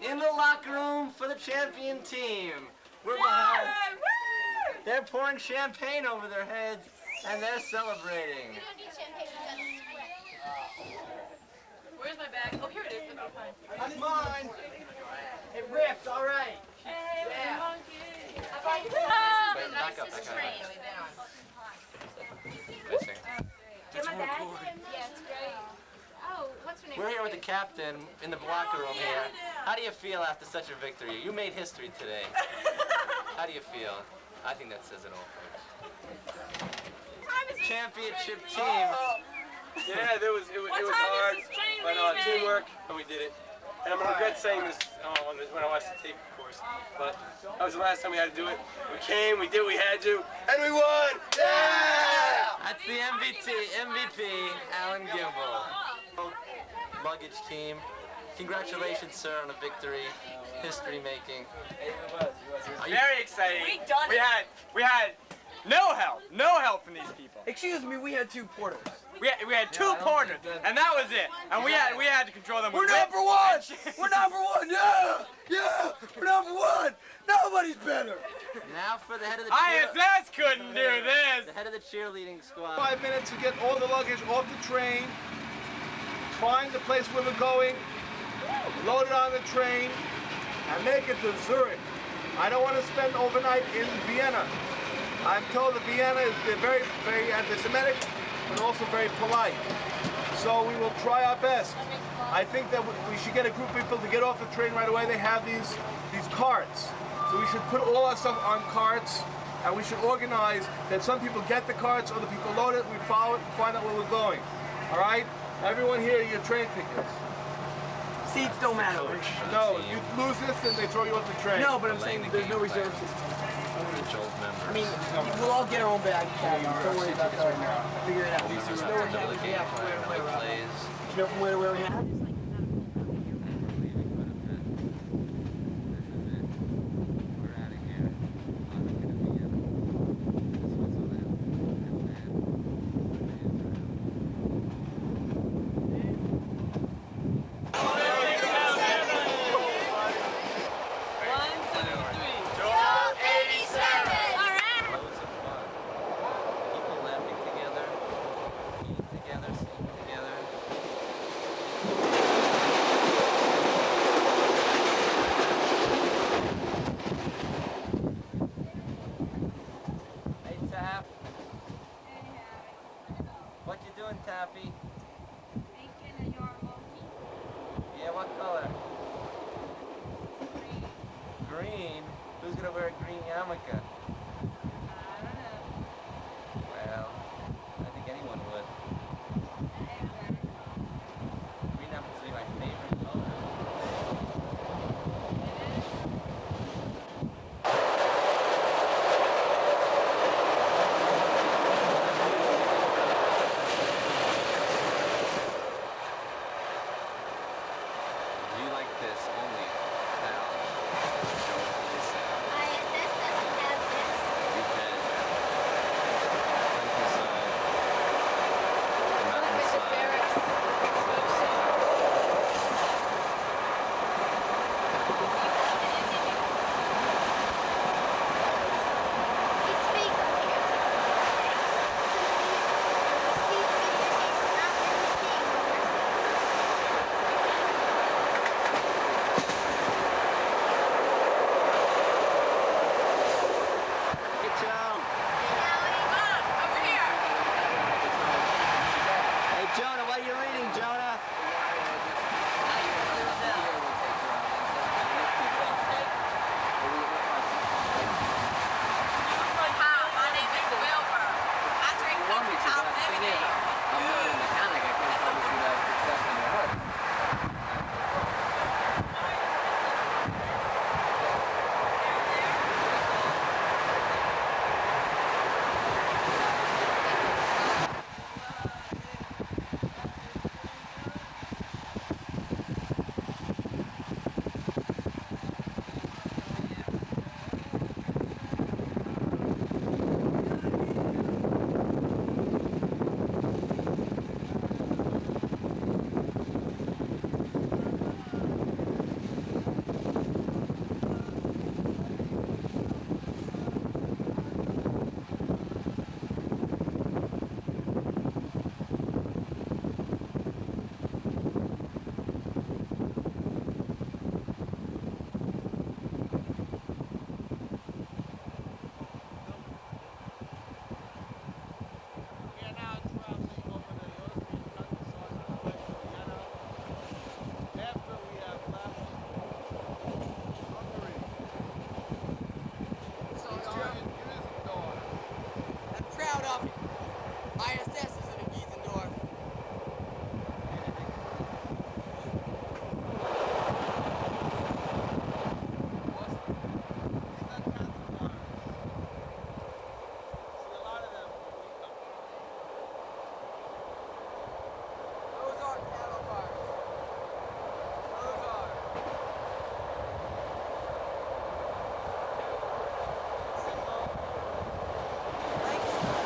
In the locker room for the champion team. We're behind. They're pouring champagne over their heads and they're celebrating. Where's my bag? Oh, here it is. Okay, fine. That's mine. It ripped, all right. Hey, yeah. monkey. Back up. Get my bag? Yeah, it's great. Oh, what's your name? We're here with the captain in the locker room here. How do you feel after such a victory? You made history today. How do you feel? I think that says it all, folks. Championship team. Yeah, it was hard, but teamwork, and we did it. And I'm gonna regret saying this when I watched the tape, of course. But that was the last time we had to do it. We came, we did what we had to, and we won! Yeah! That's the MVP, Alan Gimbel. Luggage team. Congratulations, sir, on a victory. History making. Very exciting. We had no help from these people. Excuse me, we had 2 porters. We had 2 porters, and that was it. And we had to control them. We're number 1! We're number 1! Yeah! We're number 1! Nobody's better! Now for the head of the ISS couldn't do this. The head of the cheerleading squad. 5 minutes to get all the luggage off the train, find the place where we're going, load it on the train, and make it to Zurich. I don't want to spend overnight in Vienna. I'm told that Vienna is very, very anti-Semitic, but also very polite. So we will try our best. I think that we should get a group of people to get off the train right away. They have these carts. So we should put all our stuff on carts, and we should organize that some people get the carts, other people load it, we follow it, and find out where we're going. All right? Everyone here, your train tickets. Seats don't matter. No, if you lose this, then they throw you off the train. No, but I'm saying there's no reserve seats. the Jolt members. I mean, we'll all get our own bag. Don't worry about that right now. Figure it out. Members You have know to what know the happens. We game have to plan, wear know the around. plays. You know from where to where we have? What you doing, Taffy? Making a yarmulke. Yeah, what color? Green. Green? Who's gonna wear a green yarmulke? I don't know. Well, I think anyone would. Green happens to be my favorite color. You like this only now. Jolt listen. ISS doesn't have this. You can. Countryside. The mountainside. Hey, Joan. Over here. Hey, Jonah, what are you reading, Jonah? Hi, my name is Wilbur. I drink country top lemonade. I'm not a mechanic. I can't promise you that success in your heart. I'm proud of it. ISS is in Giesendorf. Those are cattle cars. Those are. Thanks.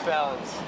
balance.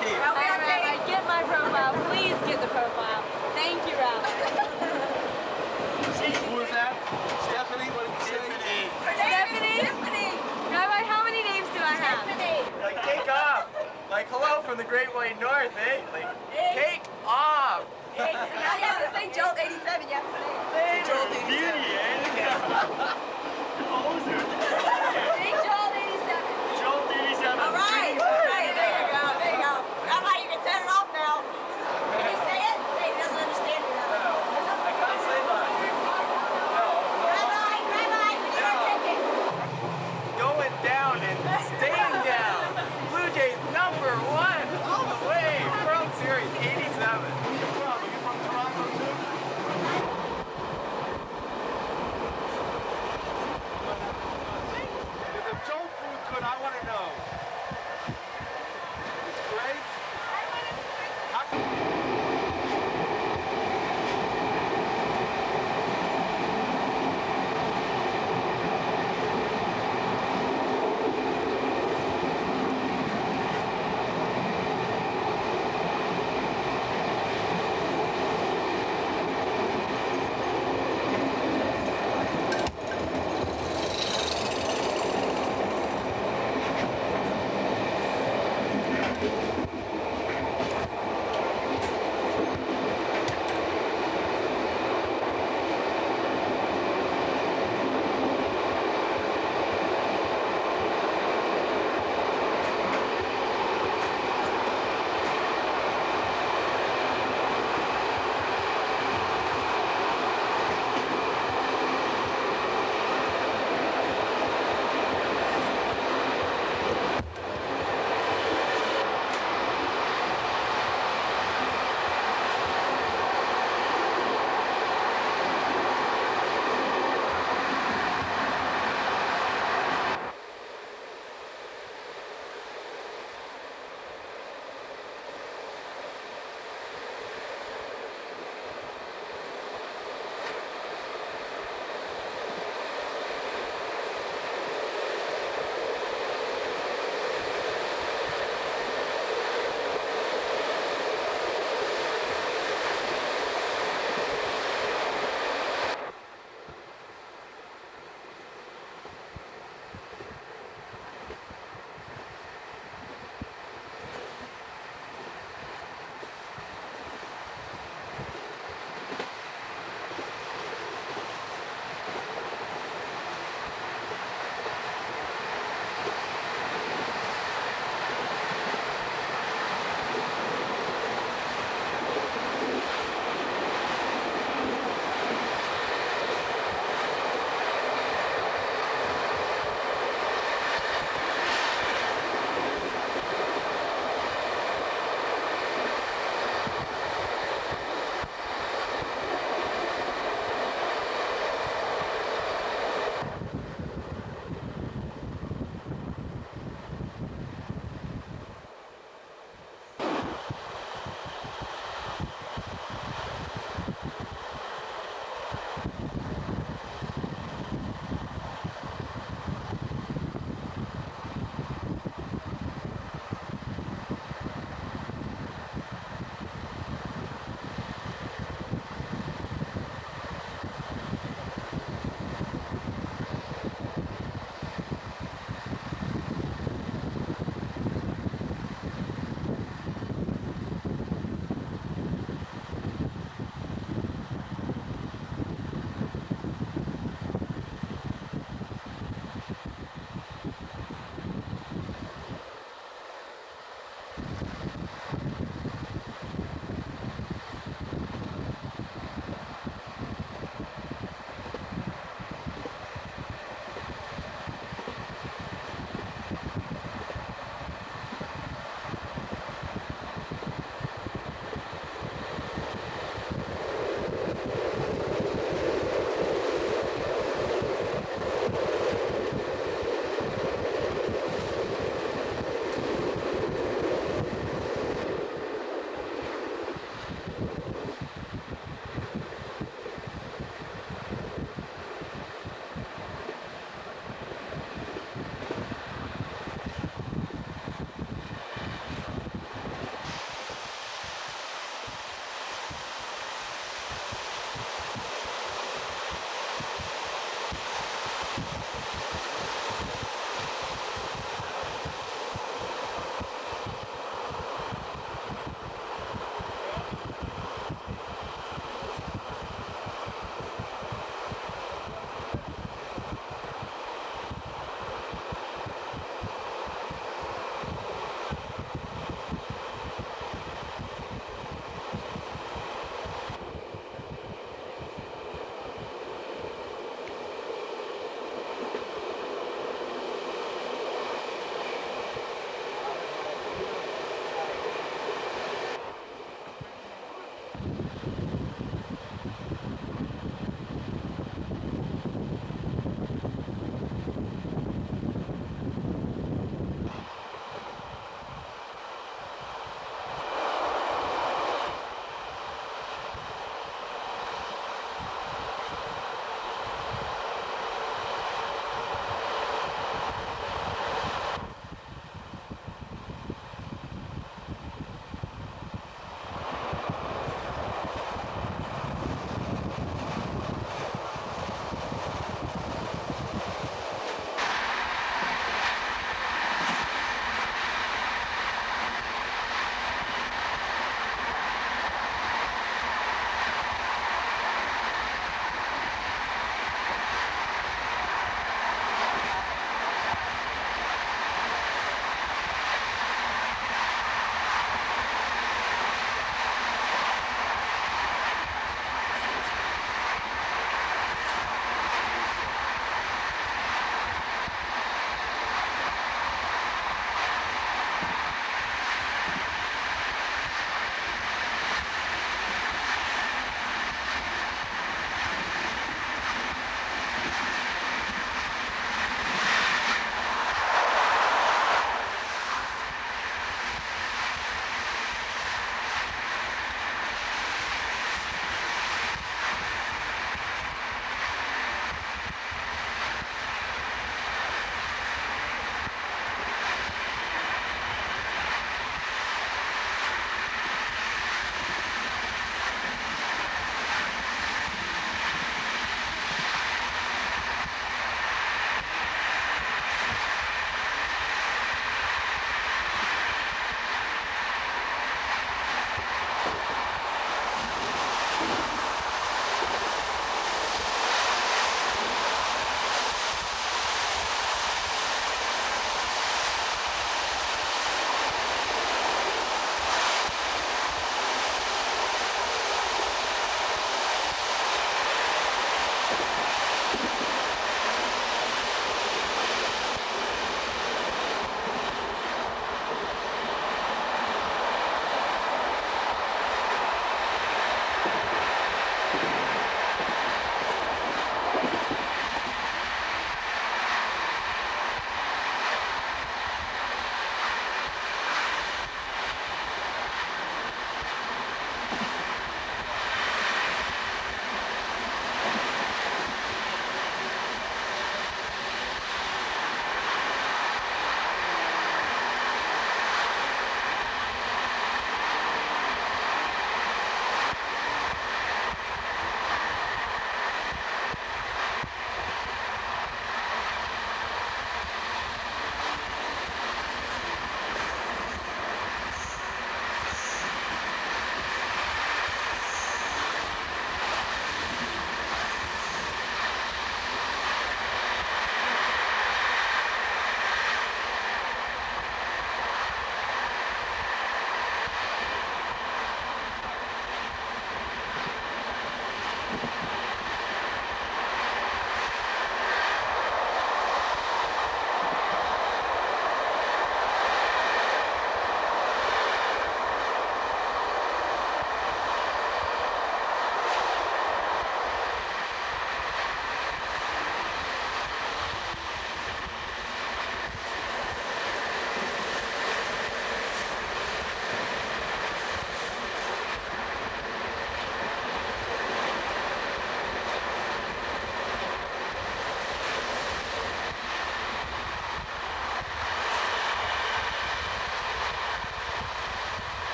Rabbi, get my profile. Please get the profile. Thank you, Rabbi. Who was that? Stephanie? What did you say? Stephanie? Rabbi, how many names do I have? Like, take off. Like, hello from the Great White North, eh? Like, take off. Now you have to say Jolt 87. You have to say it. Jolt 87. Say Jolt 87. Jolt 87. All right. There you go. Rabbi, you can turn it off now. Can you say it? Say he doesn't understand it now. I can't say that. Rabbi, we need our tickets. Going down and staying down. Blue Jays number 1 all the way. World Series 87. Where are you from? Are you from Toronto too?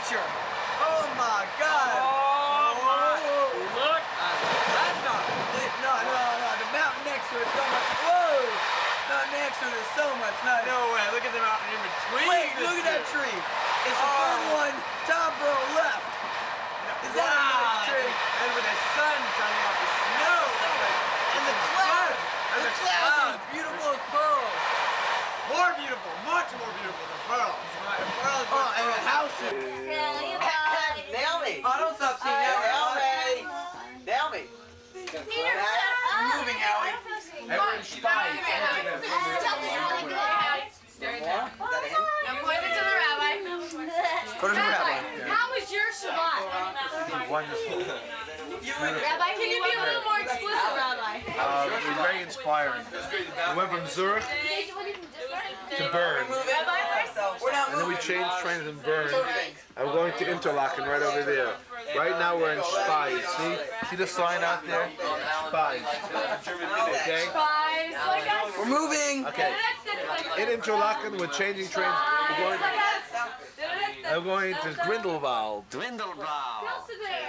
nature. Oh my God. Oh my. Look. No, the mountain next to it is so much. Whoa. Mountain next to it is so much nicer. No way. Look at the mountain in between. Wait, look at that tree. It's the third one. Top row left. Is that a nice tree? And with the sun shining off the snow. And the clouds. And the clouds are as beautiful as pearls. More beautiful, much more beautiful than pearls. Oh, and the houses. Nail me. Oh, don't stop singing that. Nail me. You're moving, Howie. Everyone spies. I'm pointing to the rabbi. Go to the rabbi. How was your Shabbat? Wonderful. Rabbi, can you be a little more explicit, Rabbi? It was very inspiring. We went from Zurich to Bern. And then we changed trains in Bern. And we're going to Interlaken right over there. Right now we're in Spies. See the sign out there? Spies. Okay? We're moving. Okay. In Interlaken, we're changing trains. We're going to Grindelwald.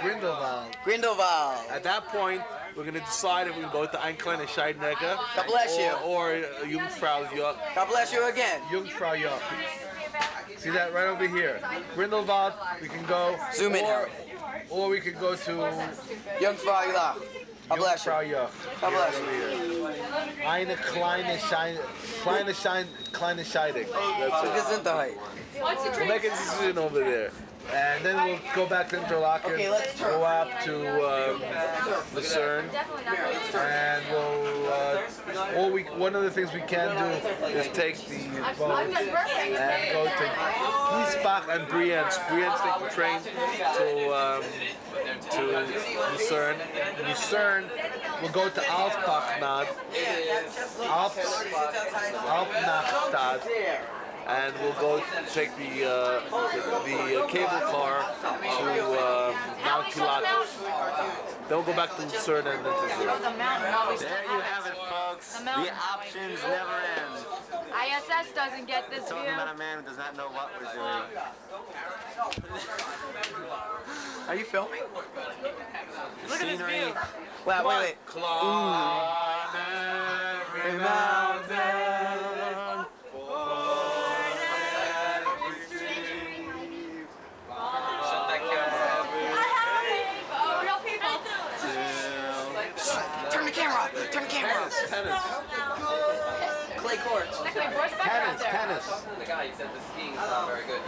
Grindelwald. At that point, we're going to decide if we can go to Ein Kleine Scheidnecker. God bless you. Or Jungfrau Joch. God bless you again. Jungfrau Joch. See that right over here? Grindelwald, we can go. Zoom in, Harry. Or we could go to Jungfrau Joch. God bless you. Jungfrau Joch. God bless you. Eine kleine Scheidung. That's it. We'll make a decision over there. And then we'll go back to Interlaken, go up to Lucerne, and one of the things we can do is take the boat and go to Giesbach and Brienz. Brienz take the train to Lucerne. Lucerne will go to Alpnachstad, and we'll go take the cable car to Mount Pilatus. Then we'll go back to Lucerne and then to Zurich. There you have it, folks. The options never end. ISS doesn't get this view. Talking about a man who does not know what we're doing. Are you filming? Look at this view. Wait. Climb every mountain. sports. Tennis, tennis. The guy, he said the skiing's not very good.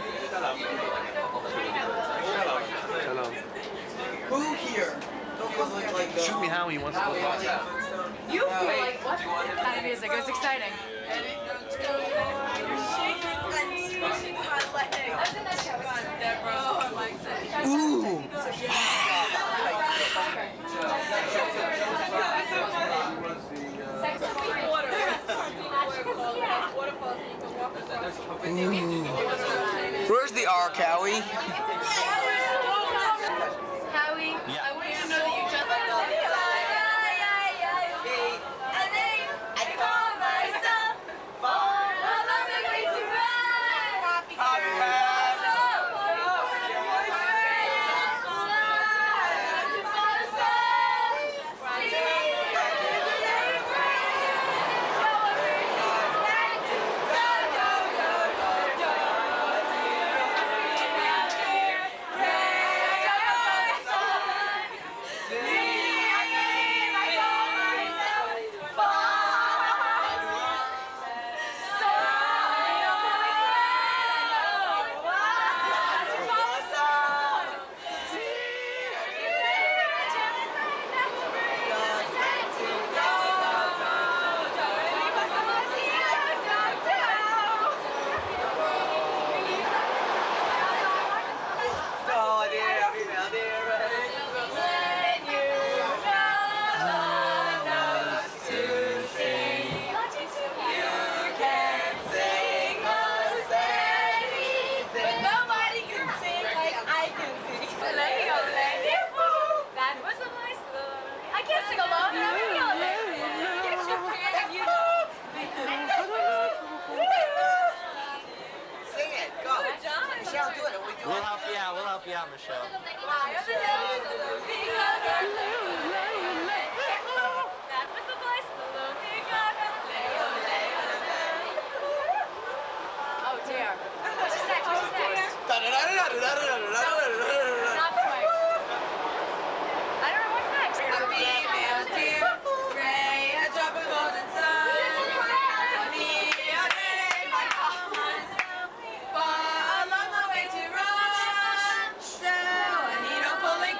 Hello. Who here feels like Shoot me how he wants to go past. You feel like what? Kind of music. It was exciting. Ooh. Where's the R, Cowie? Howie, Yeah. I want you to know that you just like all the I call myself for a loving way to run. We'll help you out, Michelle. Oh dear. Which is next? Which is next? Not quite. I don't know what's next. Female dear, gray, a drop of golden sun. Me, a day, I call myself. Far along the way to run. So I need a pulling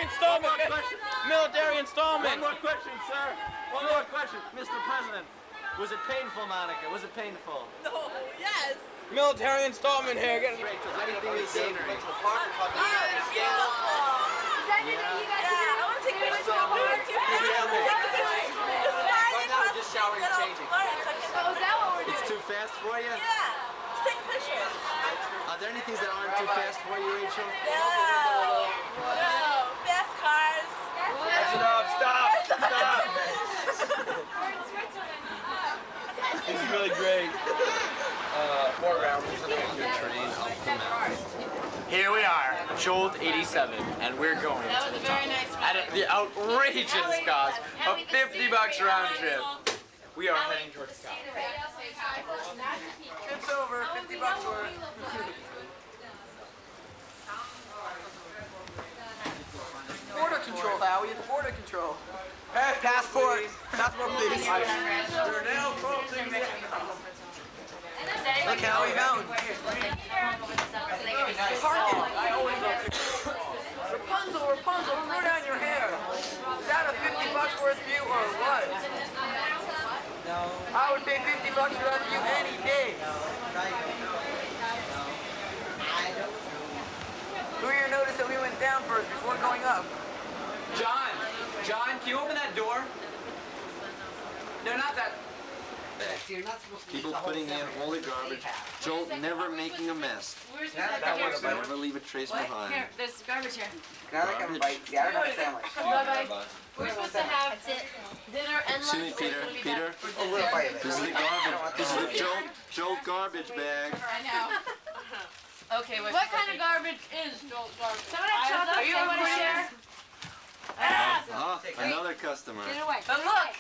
installment. One more question. Military installment. One more question, sir. One more question. Mr. President, was it painful, Monica? Was it painful? No, yes. Military installment here. Get Rachel, anything is scenery. Is that anything you guys do? I want to take pictures of the park. Right now we're just showering and changing. Oh, is that what we're doing? It's too fast for you? Yeah. Let's take pictures. Are there any things that aren't too fast for you, Rachel? No. No. Fast cars. That's enough. Stop. Stop. This is really great. Foreground. Your train up the mountain. Here we are, Jolt 87, and we're going to the top. At the outrageous cost of $50 round trip. We are heading towards the top. It's over, $50 worth. Border control, Howie, it's border control. Passport. Passport, please. Look, Howie, mountain. Parking. Rapunzel, throw down your hair. Is that a $50 worth view or what? No. I would pay $50 for that view any day. Who here noticed that we went down first before going up? John, can you open that door? No, not that. People putting in all the garbage. Jolt never making a mess. Where's the Never leave a trace behind. Here, there's garbage here. Can I have a sandwich? Bye-bye. We're supposed to have dinner and lunch. Excuse me, Peter. This is the garbage. This is the Jolt garbage bag. I know. Okay, wait. What kind of garbage is Jolt garbage? Someone have chocolate? Are you able to share? Ah, another customer. Get it away. But look!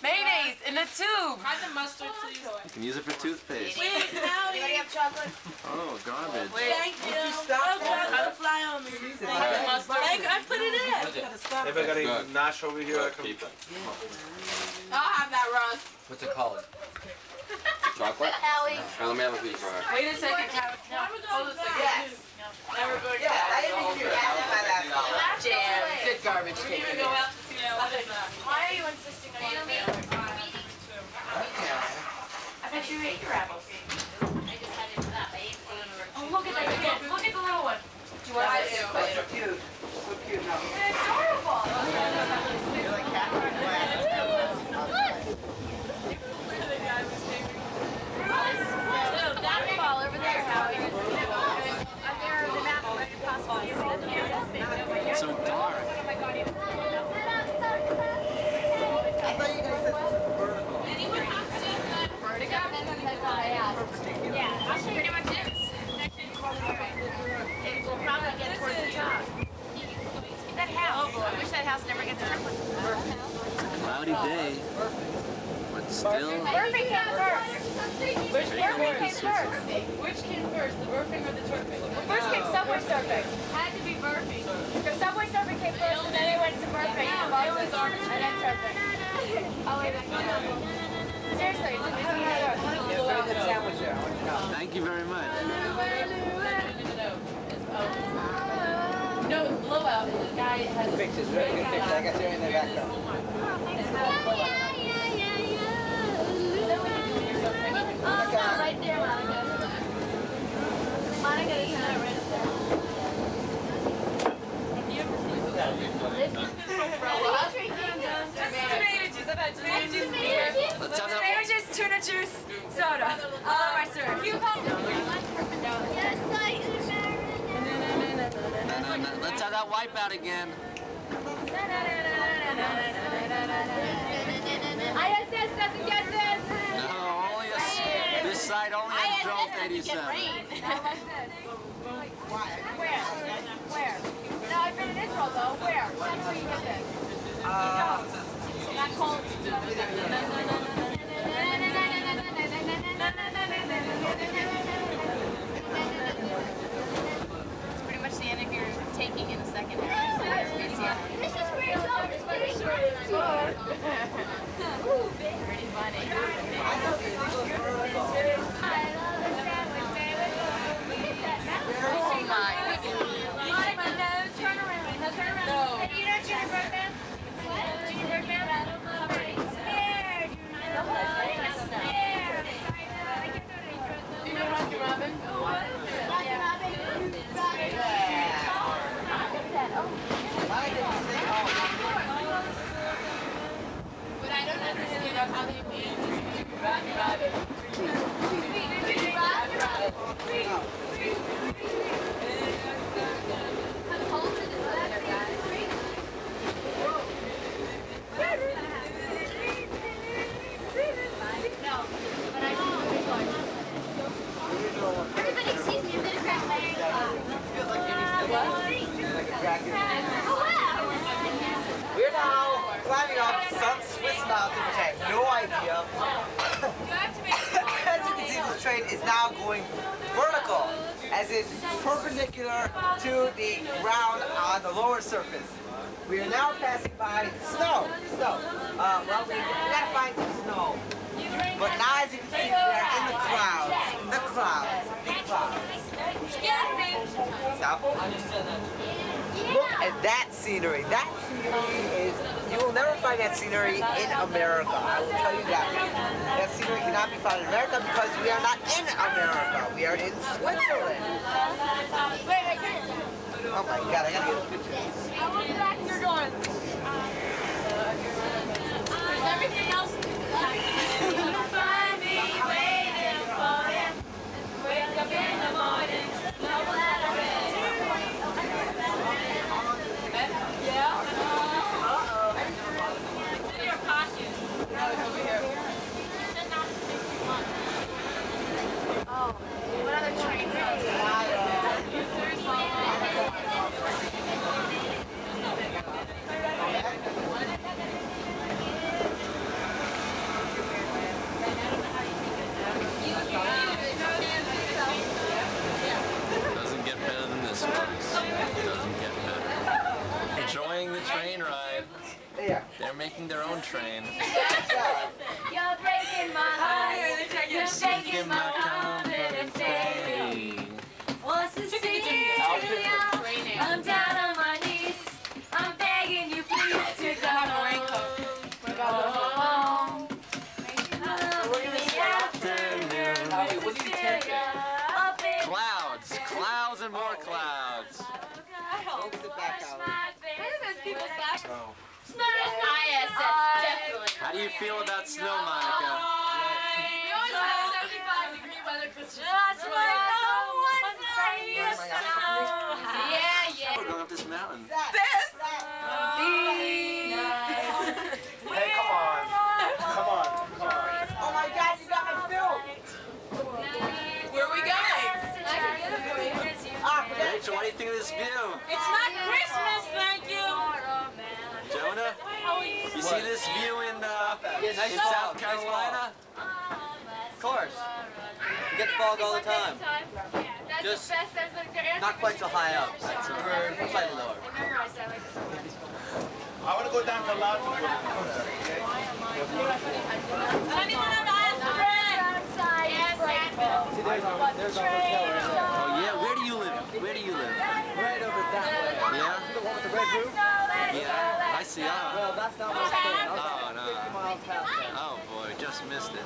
Mayonnaise in the tube! Hide the mustard, please. You can use it for toothpaste. Wait, Howie. Anybody have chocolate? Oh, garbage. Thank you. Oh, God, fly on me. I put it in. Anybody got any nosh over here? I'll have that, Russ. What's it called? Chocolate? Howie. Let me have a piece, right? Wait a second, hold a second. Yes. Everybody. Yeah, I didn't hear that. Jam. Good garbage We cake. need to go out to see something. Why are you insisting on eating me? I bet you ate your apples. I just had it for that. I ate one. Oh, look at that kid. Look at the little one. Do you want this? So cute. So cute. No. It's adorable. You're like Catherine Glass. That ball over there, Howie. It's so dark. I thought you guys said this was vertical. Yeah, I'll show you pretty much is. It will probably get towards the top. That house. I wish that house never gets trimmed. Cloudy day, but still. Burping came first. Which came first? Which came first, the burping or the turping? First came Subway Surfing. Had to be burping. Because Subway Surfing came first, and then it went to burping. And then turping. Oh, wait a minute. Seriously, it's a Good sandwich there. I want to know. Thank you very much. No, it's blowout. The guy has a Pictures, very good pictures. I got you in the background. Oh, right there, Monica. Monica is not right up there. Tomato juice. I've had tomato juice beer. Tomato juice, tuna juice, soda. All of my syrup. Let's have that wipeout again. ISS doesn't get this. No, only this side only has Jolt 87. Where? No, I've been in Israel though. Where? Tell me where you get this. Not cold. It's pretty much the end of your taking in a second. This is where you go. This is where you go. Pretty funny. I love a sandwich, baby. vertical, as is perpendicular to the ground on the lower surface. We are now passing by snow. Well, we gotta find some snow. But now, as you can see, we are in the clouds. Stop. Look at that scenery. That scenery is, you will never find that scenery in America. I will tell you that. That scenery cannot be found in America because we are not in America. We are in Switzerland. Oh my God, I gotta get a picture. I want to back your door. There's everything else. You'll find me waiting for you. Wake up in the morning, no letter ready. Yeah? It's in your pocket. Over here. You said not to take too much. Oh, what other trains are Doesn't get better than this, folks. Doesn't get better. Enjoying the train ride. They're making their own train. You're breaking my heart. You're shaking my confidence, baby. What's the secret? I'm down on my knees. I'm begging you, please, to go home. Home. Clouds and more clouds. How do you feel about snow, Monica? We always have 75-degree weather Christmas. Just like the ones I used to know. Yeah. We're going up this mountain. Hey, come on. Oh my God, you got my film. Where are we going? Rachel, what do you think of this view? It's not Christmas, thank you. Jonah, you see this view in South Carolina? Of course. You get the fog all the time. Just not quite so high up. We're slightly lower. I want to go down to Loud. Anyone have aspirin? Outside. Yes, See, there's our hotel right there. Oh yeah, where do you live? Right over that way. Yeah? The one with the red roof? Yeah, I see. Well, that's not what's going on. Oh, no. 50 miles past that. Oh boy, just missed it.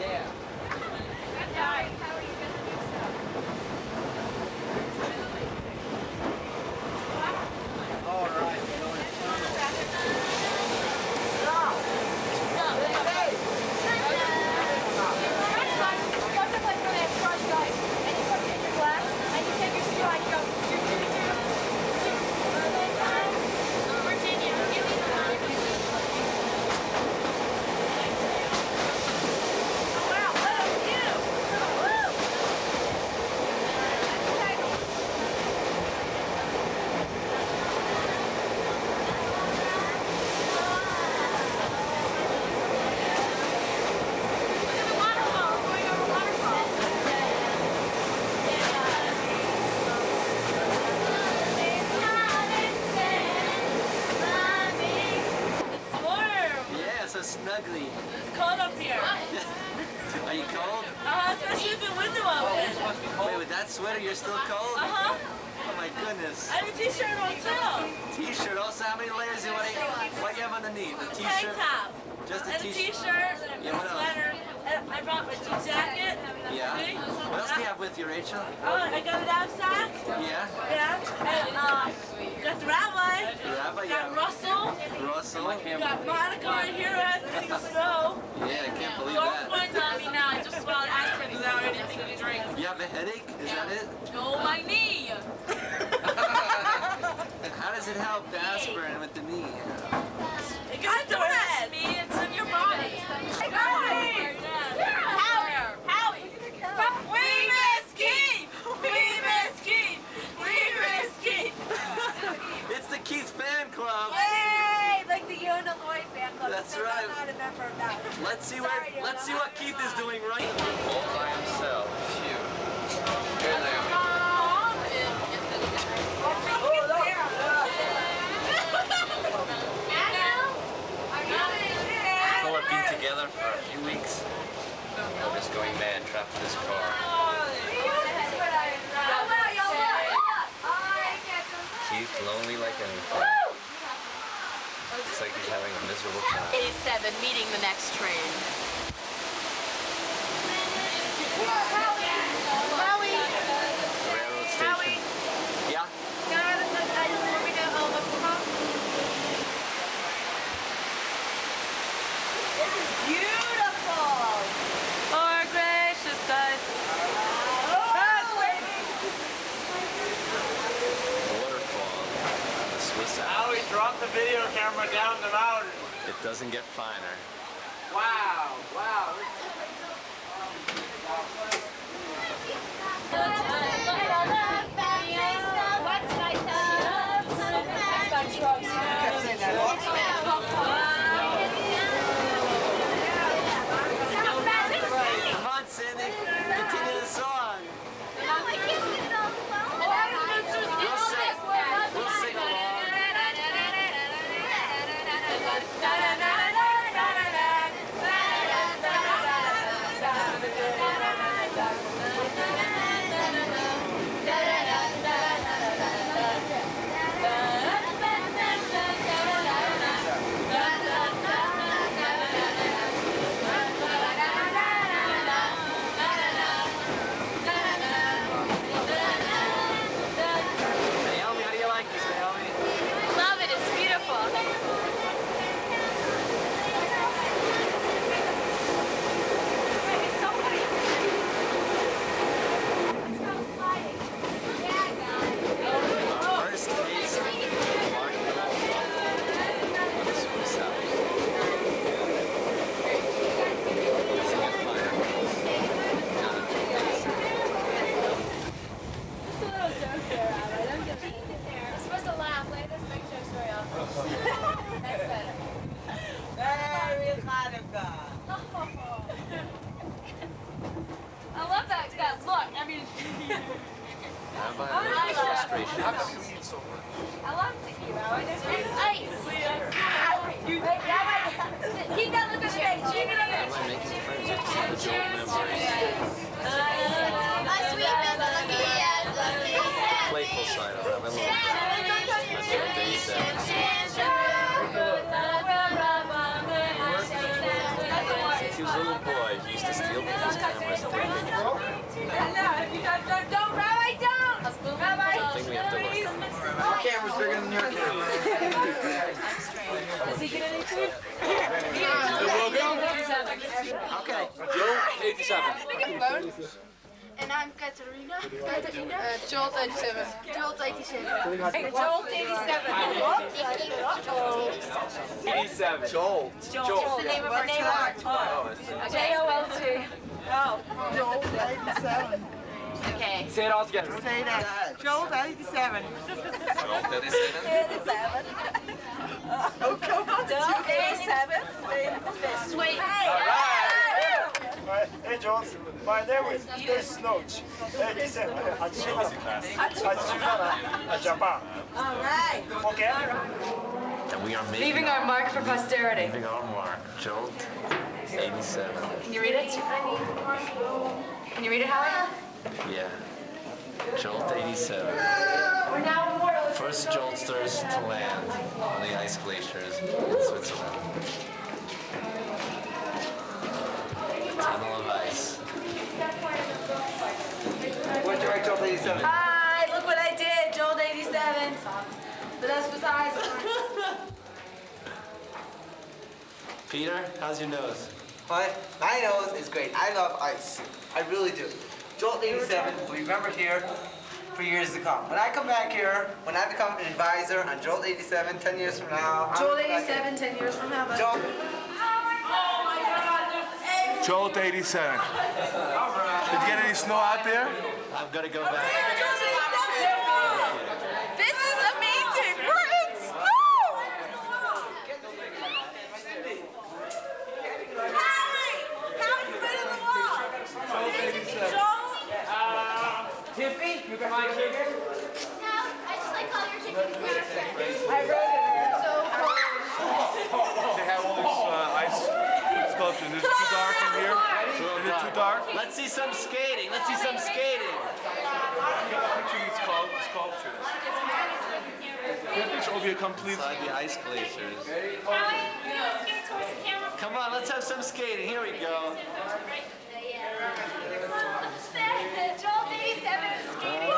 Yeah. All right. Snuggly. It's cold up here. Are you cold? Especially with the window open. Wait, with that sweater you're still cold? Oh my goodness. I have a t-shirt on too. T-shirt. Also, how many layers do you want? What do you have underneath? A t-shirt. Tank top. Just a and t-shirt. A t-shirt. Yeah, what a else? sweater. And I brought my jean jacket. Yeah. See? What else do you have with you, Rachel? Oh, I got an knapsack. Yeah. Yeah. And got the Rabbi. Rabbi, Got yeah. Russell. Got Monica right here who has to see the snow. Yeah, I can't believe Don't that. point at me now. I just swallowed ice cream without anything to drink. You have a headache? Is that it? No, my knee. How does it help the aspirin with the knee? It goes to me. It's in your body. Hey, Howie! Howie! We miss Keith! We miss Keith! We miss Keith! It's the Keith fan club. Yay! Like the Yona Lloyd fan club. That's Except right. I'm not a member of that. Let's see where going mad trapped in his car. Keith, lonely like anything. Looks like he's having a miserable time. 87, meeting the next train. The railroad station. Yeah? This is beautiful. Our gracious guys. Waterfall on the Swiss Alps. Now we dropped the video camera down the mountain. It doesn't get finer. Wow, wow. Come on, Cindy. Continue the song. We'll sing along. Naomi, how do you like this, Naomi? Love it, it's beautiful. First taste of Mark on the Swiss Alps. Doesn't get finer. Not a taste. You're supposed to laugh. Lay this big joke story off. That's better. Merry Hanukkah. I love that look. I mean, Rabbi I and like his that. frustrations. I love tequila. There's ice. Keep that look at the face. Keep it up. Rabbi making friends with some of the Jolt members. Playful side of Rabbi Lowenbraun. That's what they said. Since he was a little boy, he used to steal people's cameras and take pictures of them. Don't, Rabbi, don't! Rabbi, Something we have to work on. Our camera's bigger than your camera. Does he get any food? Okay. Jolt 87. And I'm Katarina. Jolt 87. Jolt 87. Jolt 87. 87. Jolt. Jolt. The name of our tour. J-O-L-T. Oh. Jolt 87. Okay. Say it all together. Say that. Jolt 87. Jolt 87. 87. Oh, come on. Jolt 87. Sweet. Hey, Jolt. My name is Snoch. 87. 87. Japan. All right. Okay? And we are Leaving our mark for posterity. Leaving our mark. Jolt 87. Can you read it? Can you read it, Howie? Yeah. Jolt 87. We're now immortal. First Joltsters to land on the ice glaciers in Switzerland. Tunnel of ice. What direct Jolt 87? Hi, look what I did. Jolt 87. But that's besides. Peter, how's your nose? My nose is great. I love ice. I really do. Jolt 87 will be remembered here for years to come. When I come back here, when I become an advisor on Jolt 87 10 years from now. Jolt 87, 10 years from now. Jolt. Jolt 87. Did you get any snow out there? I've got to go back. This is amazing. We're in snow. Harry, put it in the wall. Tiffy, you got my chicken? No, I just like all your chicken. I wrote it. So They have all these ice sculptures. Is it too dark in here? Is it too dark? Let's see some skating. Let's see some skating. Picture these sculptures. Get a picture of your complete. Inside the ice glaciers. Come on, let's have some skating. Here we go. Jolt 87 is skating.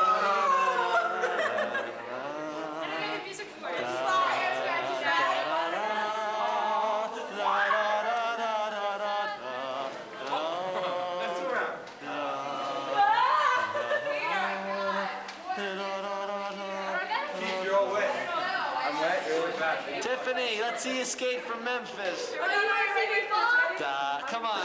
Tiffany, let's see you skate from Memphis. Come on.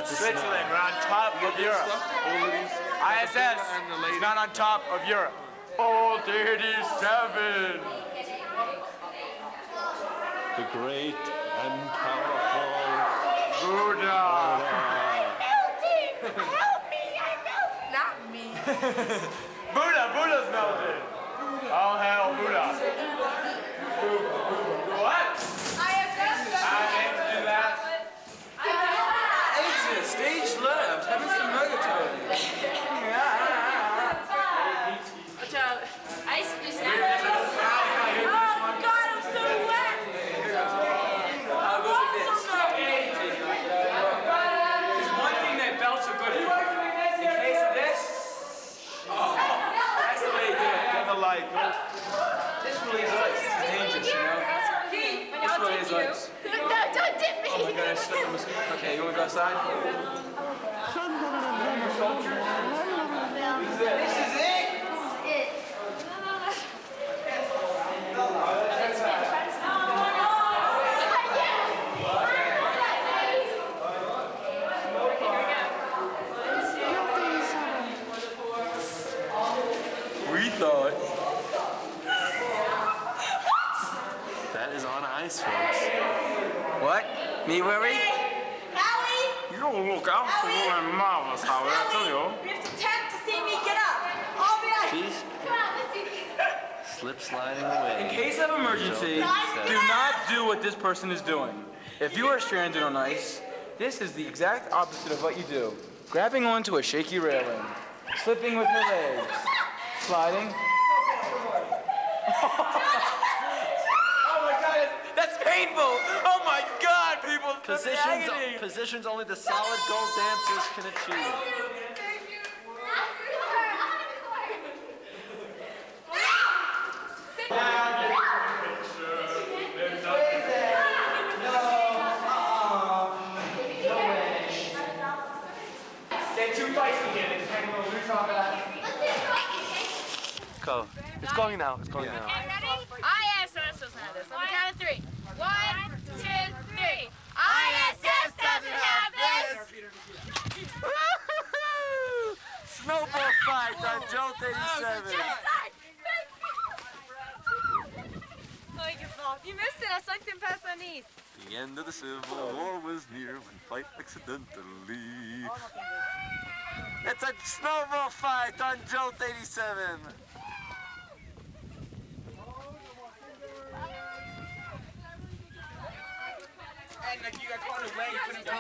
Switzerland, we're on top of Europe. ISS is not on top of Europe. Old 87. The great and powerful Buddha. Help me, I'm melting. Not me. Buddha's melted. Oh, hell, Buddha. What? I meant to do that. Exit, stage left, having some rigatoni. Watch out. Ice just now. Oh, God, I'm so wet. I'll go with this. There's one thing that belts are good for. In case of this, that's the way you do it. Get the light. This really is ice. It's dangerous, you know? This really is ice. No, don't dip me. Oh my God, I slipped on my skin. Okay, you want to go outside? This is it? We thought. That is on ice, folks. What? Me worry? You don't look absolutely marvelous, Howard, I tell you. You have to tap to see me get up. I'll be like, She's slip sliding away. In case of emergency, do not do what this person is doing. If you are stranded on ice, this is the exact opposite of what you do. Grabbing onto a shaky railing, slipping with your legs, sliding. Oh my God, that's painful! Oh my God, people! Positions only the solid gold dancers can achieve. They're too feisty here. They're hanging on loose off of that. Go. It's going now. It's going now. ISS doesn't have this. On the count of 3. 1, 2, 3. ISS doesn't have this. Snowball fight on Jolt 87. You missed it. I sucked and passed my knees. The end of the Civil War was near when fight accidentally. It's a snowball fight on Jolt 87. And like you got caught in the way, you couldn't go.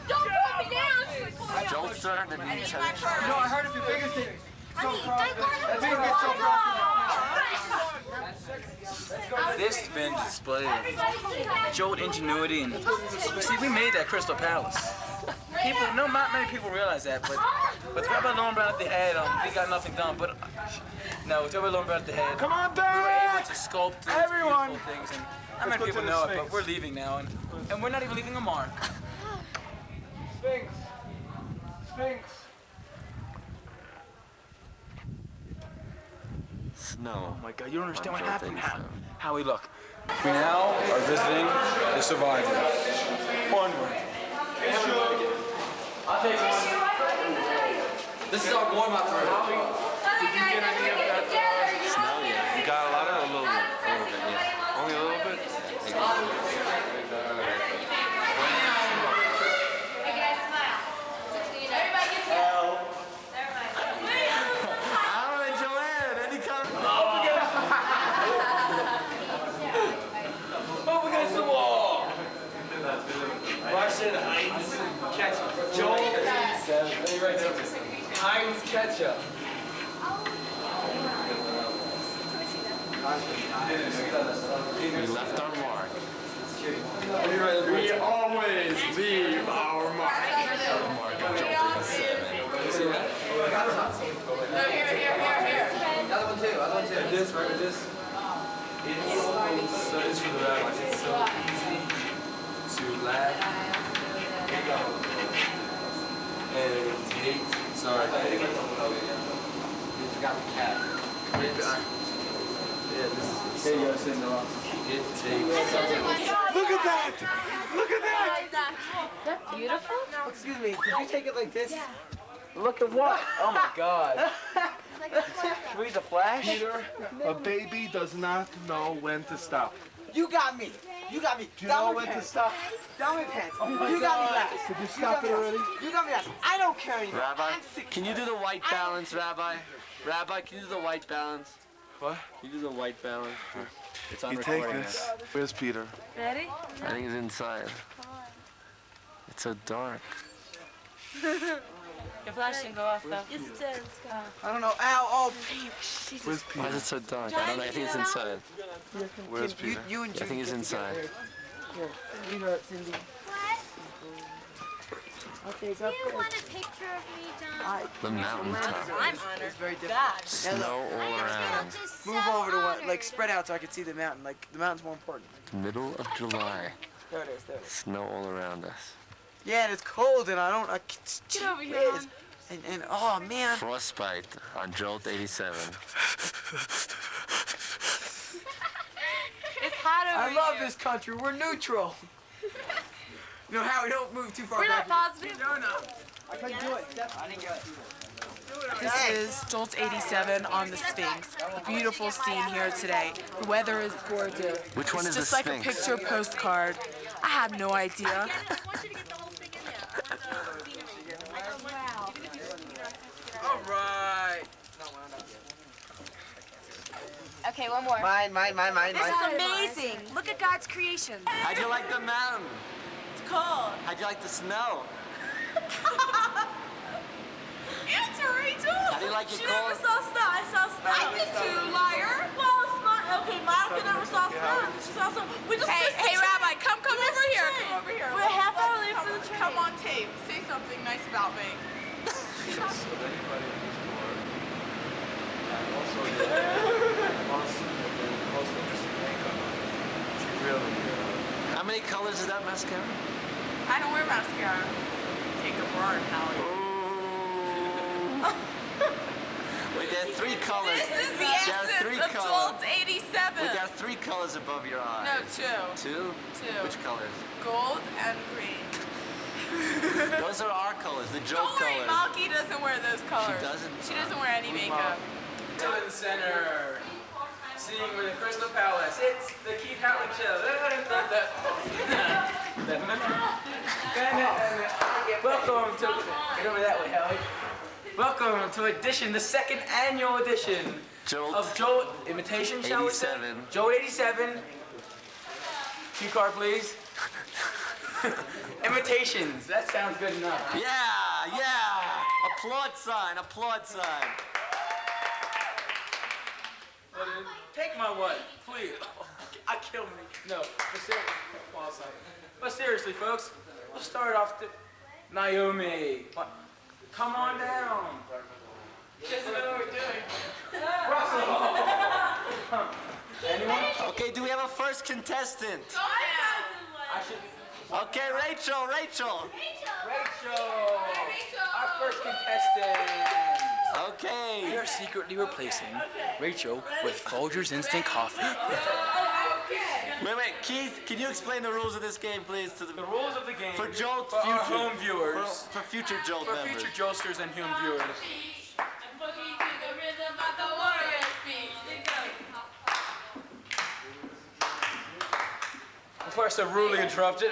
Don't pull me down. Jolt turned and he No, I heard if your biggest thing. So cross. That thing gets so cross. this has been a display of Jolt ingenuity, and you see, we made that Crystal Palace. Not many people realize that, but with Rabbi Lowenbraun at the head, we got nothing done. But no, with Rabbi Lowenbraun at the head, come on we were able back! to sculpt these beautiful things, and not many people know it, but we're leaving now, and we're not even leaving a mark. Sphinx. Sphinx. Snow. Oh my God, you don't understand what happened. How we look. We now are visiting the survivor. Onward. I'll take one. This is our warm-up room. Did you get any of that Snow, yeah. You got a lot of it? A little bit, yeah. Only a little bit? Alan and Joanne, any comment? Up against the wall. Russian Heinz ketchup. Jolt. Heinz ketchup. We left our mark. We always leave our mark. See that? Another one too. This, right with this. It's for the Rabbi. It's so easy to laugh and hate. Sorry. You forgot the cat. Yeah, this is. Here you go, Cinderella. It takes. Look at that! Look at that! Is that beautiful? Excuse me, did you take it like this? Yeah. Look at what? Oh my God. Should we use a flash? Peter, a baby does not know when to stop. You got me. You got me. Do you know when to stop? Down my pants. Oh my you got me God. last. Did you stop it already? You got me last. I don't care anymore. Rabbi, can you do the white balance, Rabbi? Rabbi, can you do the white balance? What? Can you do the white balance? It's on You take recording this. now. Where's Peter? Ready? I think he's inside. It's so dark. Your flash didn't go off though. Yes, it did. Let's go. I don't know. Ow, oh, Jesus. Where's Why Peter? is it so dark? I don't know. I think it's inside. Where's Peter? You and I think he's inside. Here, leave her, Cindy. Okay, it's up Do you want a picture of me, John? The mountaintop. I'm honored. It's very different. Snow all around. Move over to one, like spread out so I can see the mountain. Like the mountain's more important. Middle of July. There it is. There it is. Snow all around us. Yeah, and it's cold, and I don't. Get over here, Mom. And oh man. Frostbite on Jolt 87. It's hot over I here. love this country. We're neutral. You know how we don't move too far We're back. not positive. No. I couldn't do it. I didn't get it. This is Jolt 87 on the Sphinx. A beautiful scene here today. The weather is gorgeous. Which one it's is the just like Sphinx? a picture postcard. I have no idea. All right. Okay, one more. Mine. This is amazing. Look at God's creation. How'd you like the mountain? It's cold. How'd you like the snow? Answer, Rachel. How do you like your She cold? never saw snow. I saw snow. I did too, liar. Well, it's not. Okay, Monica never saw snow. She saw snow. We just missed the Hey, train. Rabbi, come We missed over the here. train. Come over here. We're half hour late for the train. Come on tape. Say something nice about me. Yes, of anybody in this store. And also the most interesting makeup. She really, How many colors is that mascara? I don't wear mascara. Take a bar, Howie. Wait, there are three colors. This is the There are essence three of colors. Jolt 87. Wait, there are three colors above your eyes. No, two. Two? Two. Which colors? Gold and green. Those are our colors, the Jolt Don't worry, colors. Malky doesn't wear those colors. doesn't? She doesn't wear any makeup. To the center. Seeing with the Crystal Palace. It's the Keith Howard Show. Welcome to. Get over that way, Howie. Welcome to the second annual edition of Jolt Imitation, shall we say? 87. Jolt 87. Cue card, please. Imitations. That sounds good enough. Yeah. Applaud sign. What is? take my wife, please. I kill me. No, but seriously, folks, let's start off to Naomi. Come on down. Just know what we're doing. Russell. Anyone? Okay, do we have a first contestant? I should. Okay, Rachel. Rachel. Our first contestant. Okay. We are secretly replacing Rachel with Folgers Instant Coffee. Wait, Keith, can you explain the rules of this game, please? To the rules of the game for Jolt for future our home viewers, for future Jolt members. future Jolsters and home viewers. Before I so rudely interrupted,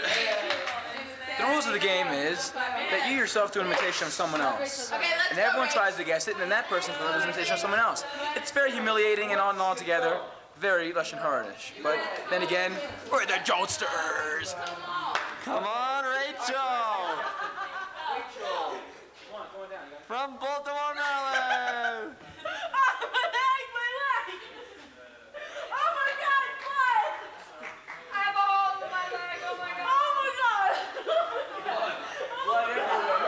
the rules of the game is that you yourself do an imitation of someone else. And everyone tries to guess it, and then that person does an imitation of someone else. It's very humiliating and all together, very lush and hardish. But then again, we're the Joltsters. Come on, Rachel. From Baltimore, Maryland.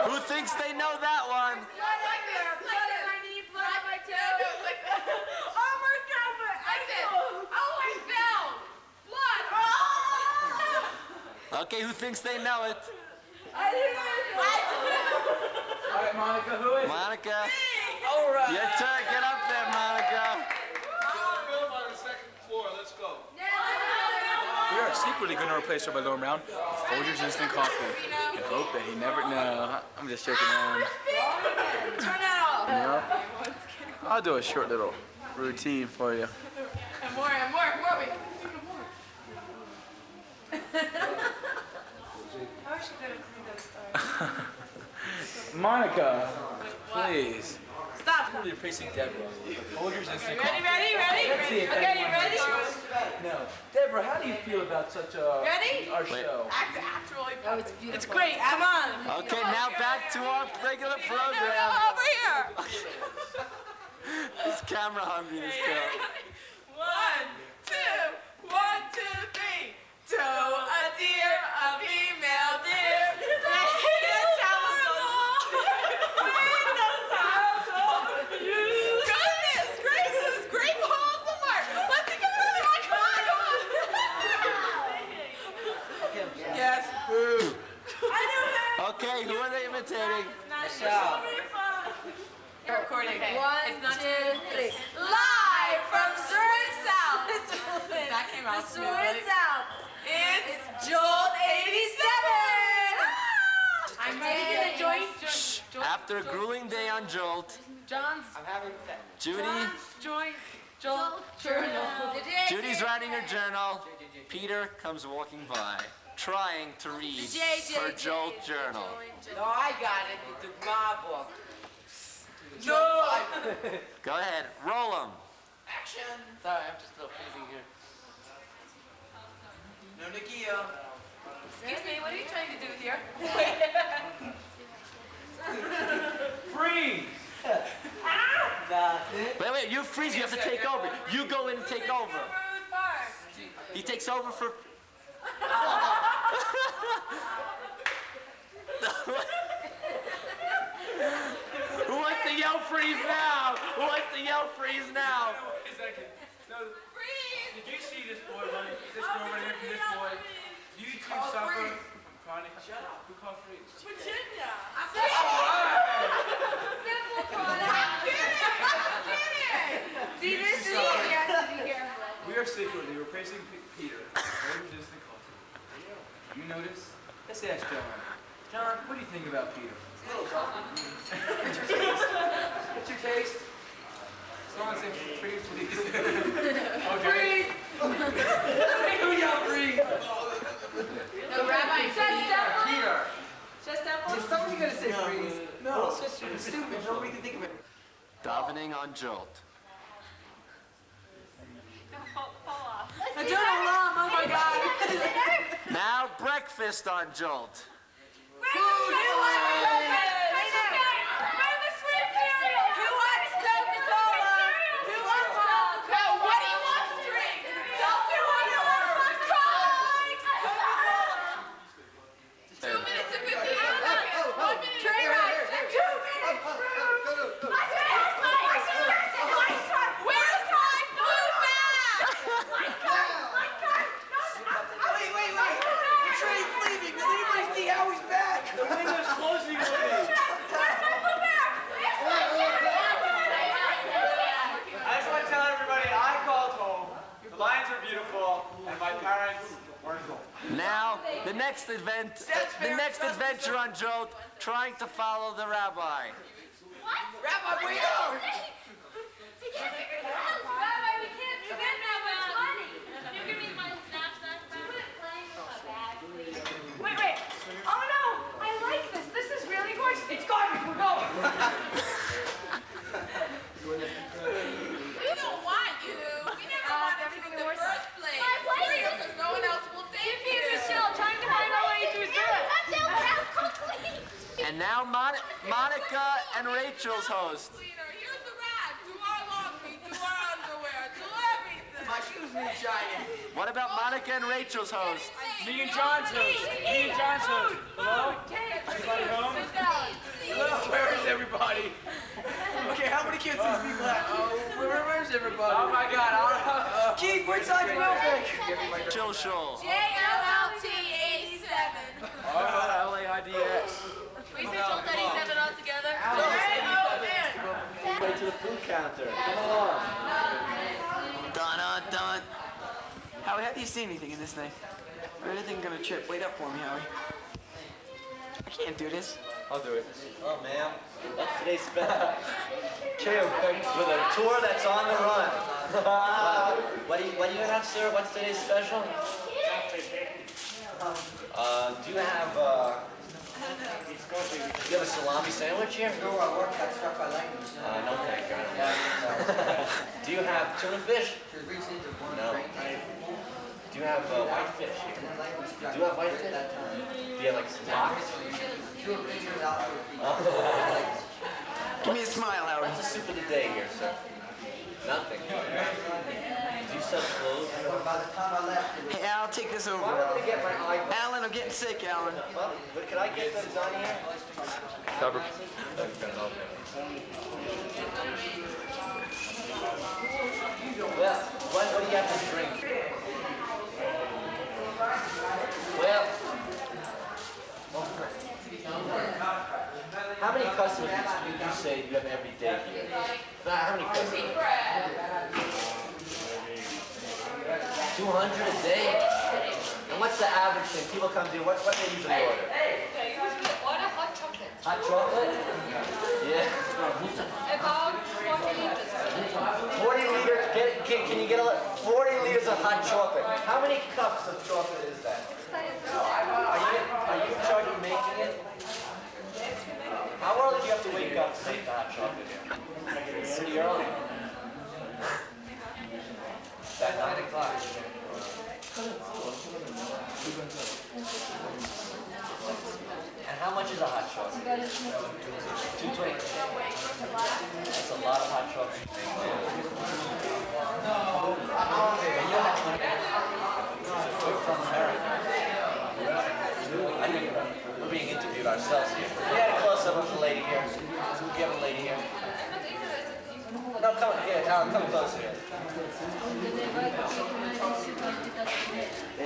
Who thinks they know that one? Okay, who thinks they know it? I do. All right, Monica, who is it? Monica. All right. Your turn. Get up there, Monica. Film on the second floor. Let's go. We are secretly going to replace Rabbi Lowenbraun with Folgers Instant Coffee and hope that he never. No, I'm just joking around. Turn it off. No. I'll do a short little routine for you. And more. How is she gonna clean those stars? Monica, please. Stop. You're replacing Deborah. Folgers Instant Ready? Coffee. Ready? Let's see if Okay, you anyone ready? knows. No. Deborah, how do you feel about such a Ready? our show? Actually, oh, it's beautiful. It's great. Come on. Okay, now back to our regular program. Over here. This camera hungry, this girl. 1, 2, 1, 2, 3. To a deer, a female deer. Goodness gracious, great balls of work. Let's go. Come on. Guess who? I knew him. Okay, who are they imitating? Michelle. You're recording. Okay. 1, 2, 3. Live from Surrey South. That came out The Surrey South. It's Jolt 87. I'm ready to join. After a grueling day on Jolt, John's. I'm having sex. Judy, Jolt journal. Judy's writing her journal. Peter comes walking by, trying to read her Jolt journal. No, I got it. It's my book. No. Go ahead, roll them. Action. Sorry, I'm just a little freezing here. No, Nikia. Excuse me, what are you trying to do here? Freeze! Wait, you freeze, you have to take over. You go in and take over. He takes over for... Who wants to yell freeze now? Who wants to yell freeze now? Wait a second. No. Freeze! Did you see this boy running? This girl running from this boy? Do you two suffer from chronic? Shut up. Who called freeze? Virginia. See, this is what you have to be careful. We are secretly replacing Peter. Folgers Instant Coffee. You notice? Let's ask John. John, what do you think about Peter? What's your taste? What's your taste? Someone say freeze, please. Okay. Freeze! Who yelled freeze? No, Rabbi. Peter. Is somebody gonna say freeze? No. It's just stupid. Nobody can think of it. Davening on Jolt. I don't know, Mom. Oh my God. Now breakfast on Jolt. Who wants Coca-Cola? Who wants Coca-Cola? What do you want and my parents weren't home. Now, the next adventure on Jolt, trying to follow the rabbi. What? Rabbi, wait up! We can't figure it out. Rabbi, we can't spend that much money. Can you give me my knapsack back? Quit playing with my bag, please. Wait. Oh no, I like this. This is really gorgeous. It's garbage. We're going. We don't want you. We never wanted you in the first place. My place. Because no one else will take you. Michelle, trying to find our way through Zurich. And now Monica and Rachel's host. Here's the rag. Do our laundry, do our underwear, do everything. My shoes need shining. What about Monica and Rachel's host? Me and John's host. Hello? Everybody home? Hello, where is everybody? Okay, how many kids these people have? Where's everybody? Oh my God, Keith, which side's Wilbeck? Jill Scholl. JLLT 87. LAIDX. We say Jolt 87 all together. Way to the food counter. Come along. Dun. Howie, have you seen anything in this thing? Or anything gonna trip? Wait up for me, Howie. I can't do this. I'll do it. Oh, ma'am. What's today's special? With a tour that's on the run. What do you have, sir? What's today's special? Do you have a salami sandwich here? No, our work got struck by lightning. No, thank you. I don't know. Do you have tuna fish? No. Do you have whitefish here? Do you have whitefish? Do you have like some lox? Give me a smile, Howard. What's the soup of the day here, sir? Nothing. Do you sell clothes? Hey, Al, take this over. Why am I going to get my eyeglasses? Alan, I'm getting sick, Alan. But could I get them done here? Cover. Well, what do you have to drink? Well, how many customers would you say you have every day here? How many customers? 200 a day? And what's the average thing? People come to you, what they usually order? Order hot chocolate. Hot chocolate? Yeah. About 40 liters. 40 liters, can you get 40 liters of hot chocolate? How many cups of chocolate is that? Are you in charge of making it? How early do you have to wake up to make the hot chocolate here? Pretty early. At 9 o'clock. And how much is a hot chocolate? $2.20. That's a lot of hot chocolate. We're from America. I think we're being interviewed ourselves here. We had a close-up of the lady here. We have a lady here. No, come here, Alan, come closer here.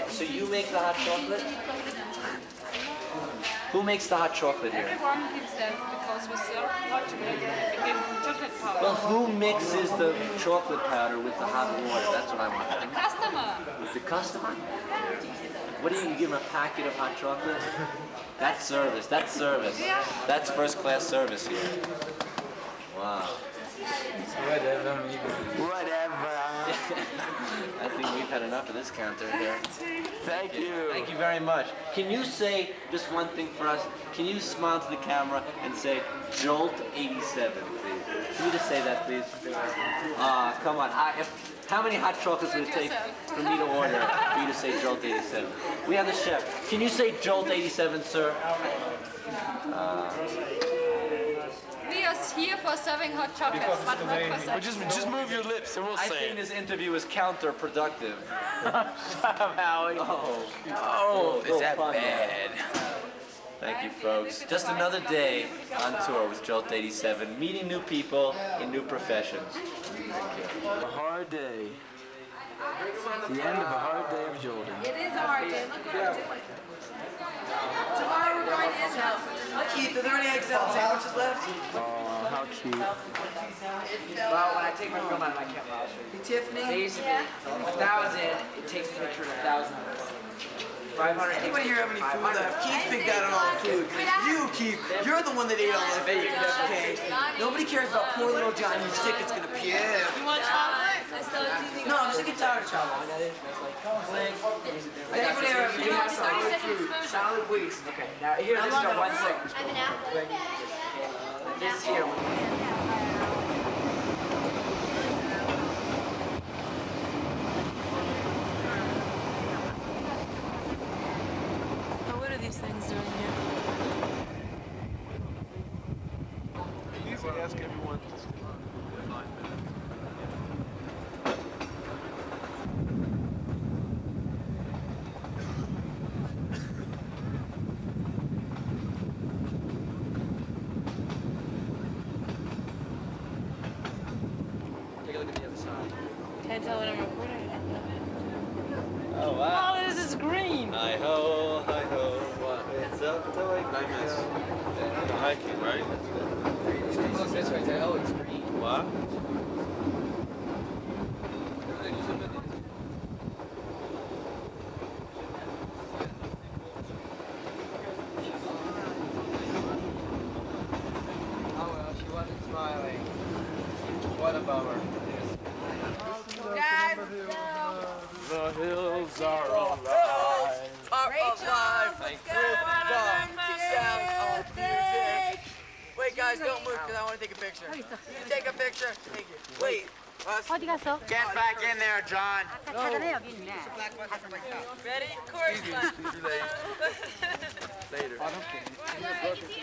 So you make the hot chocolate? Who makes the hot chocolate here? Everyone himself, because we serve hot chocolate. We give chocolate powder. Well, who mixes the chocolate powder with the hot water? That's what I want. The customer. The customer? What do you give him, a packet of hot chocolate? That's service. That's service. Yeah. That's first-class service here. Wow. Whatever. I think we've had enough of this counter here. Thank you. Thank you very much. Can you say just one thing for us? Can you smile to the camera and say Jolt 87, please? Can you just say that, please? Come on. How many hot chocolates would it take for me to order for you to say Jolt 87? We have the chef. Can you say Jolt 87, sir? We are here for serving hot chocolate, but not for serving. Just move your lips and we'll I say think it. this interview is counterproductive. Shut up, Howie. Oh, is that fun, bad? Thank you, folks. Just another day on tour with Jolt 87, meeting new people in new professions. A hard day. The end of a hard day of jolting. It is a hard day. Look what we're doing. Tomorrow we're going to Israel. Keith, are there any egg salad sandwiches left? Oh, how cute. Well, when I take my film out of my camera, I'll show you. Hey, Tiffany? Basically, 1,000, it takes me like Anybody here have any food left? Keith picked out all the food. You, Keith, you're the one that ate all that food, okay? Nobody cares about poor little Johnny who's sick that's gonna puke. You want chocolate? No, I'm sick and tired of chocolate. Anybody have any solid food? Solid weeks. Okay, now here, this is our 1 second. I have an apple. This here. What are these things doing here? You usually ask everyone to stay on for 5 minutes. Take a look at the other side. Can't tell what I'm recording. Oh, wow. Oh, this is green. Hi-ho, hi-ho. What? It's up to like nice. Hiking, right? Look this right there. Oh, it's green. What? Oh well, she wasn't smiling. What a bummer. Guys, The hills are alive. Wait, guys, don't move because I want to take a picture. You take a picture. Thank you. Wait. Get back in there, John. Ready? of course not. Later.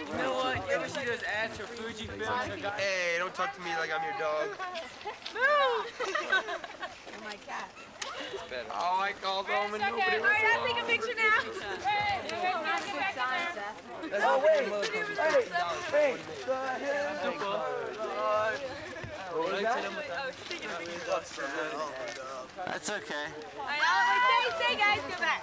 You know what? You ever see those ads for Fujifilm? Hey, don't talk to me like I'm your dog. Oh my God. Oh, I called home and nobody was Alright, I'll take a picture now. Oh, wait. Hey. That's okay. Stay, guys, go back.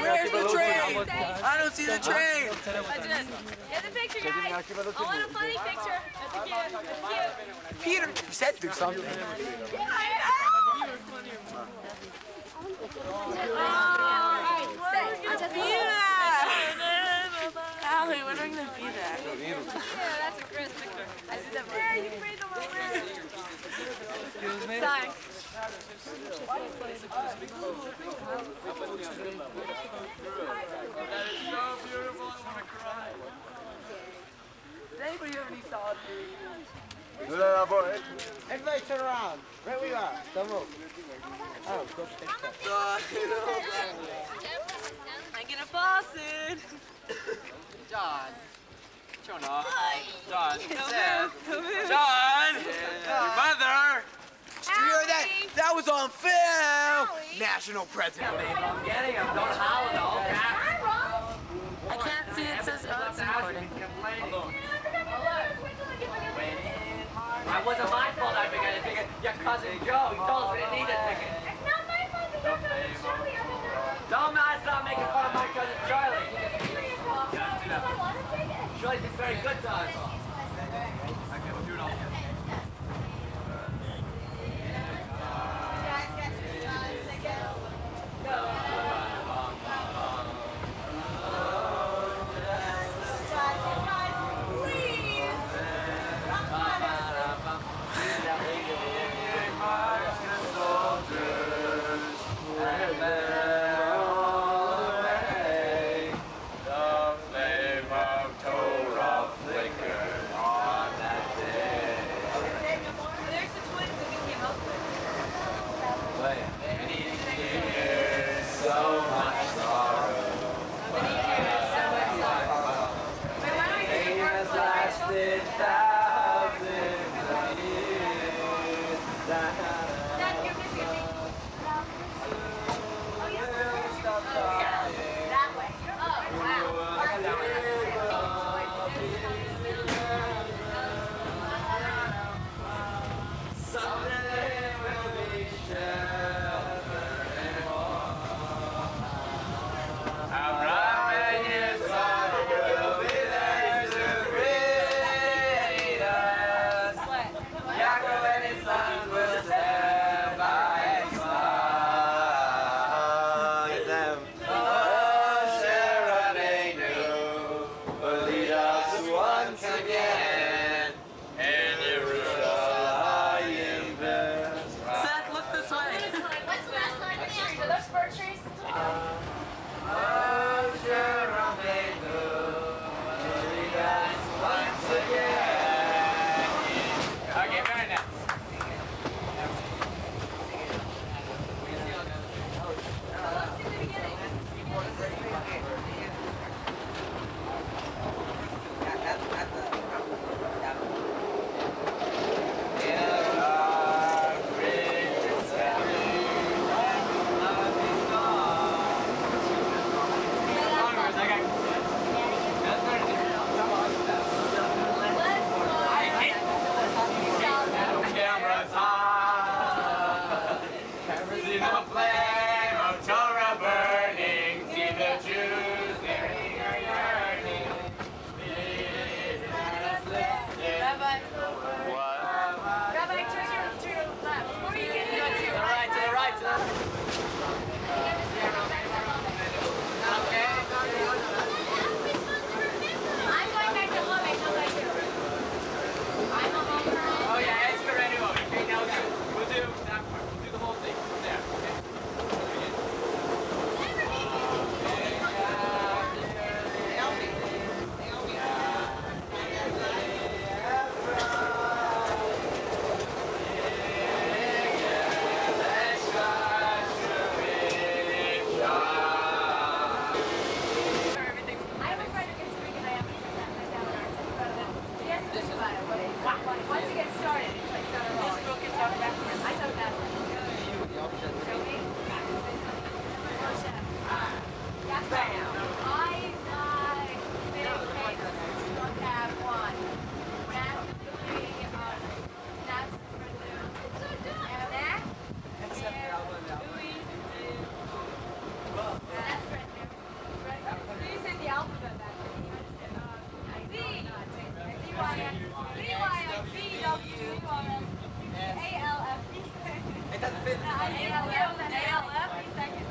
Where's the train? I don't see the train. Get the picture, guys. I want a funny picture. That's cute. Peter, you said do something. Allie, when are we gonna be there? That's a Chris picture. I did that Yeah, you made the moment. Excuse me? Sorry. That is so beautiful, I want to cry. Does anybody have any solid food? Everybody turn around. Right where you are. Don't move. Oh, go take I'm gonna Boston. John. Jonah. John. Come here. John. Your mother. Did you hear that? That was on film. National president. I'm getting him. Don't holler all I can't see it says it's recording. That wasn't my fault I forgot a ticket. Your cousin Joe, he told us we didn't need a ticket. It's not my fault that your cousin Charlie has a ticket. Don't stop making fun of my cousin Charlie. I want a ticket. Charlie's been very good to us. Once it gets started, it's like done it wrong. You can talk backwards. I talk backwards. Show me. That's right. I pancakes don't have one. That's for two. And that is Louis. That's for two. So you said the alphabet back there. It doesn't fit. ALF, second.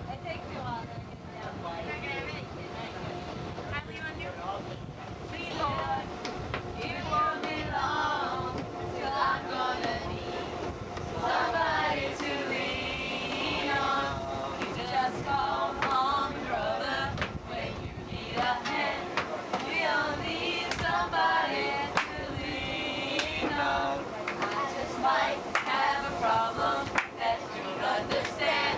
It takes me a while to get it down. You're not gonna have anything. How do you want to do it? It won't be long till I'm gonna need somebody to lean on. You just call on brother when you need a hand. We all need somebody to lean on. I just might have a problem that you'll understand.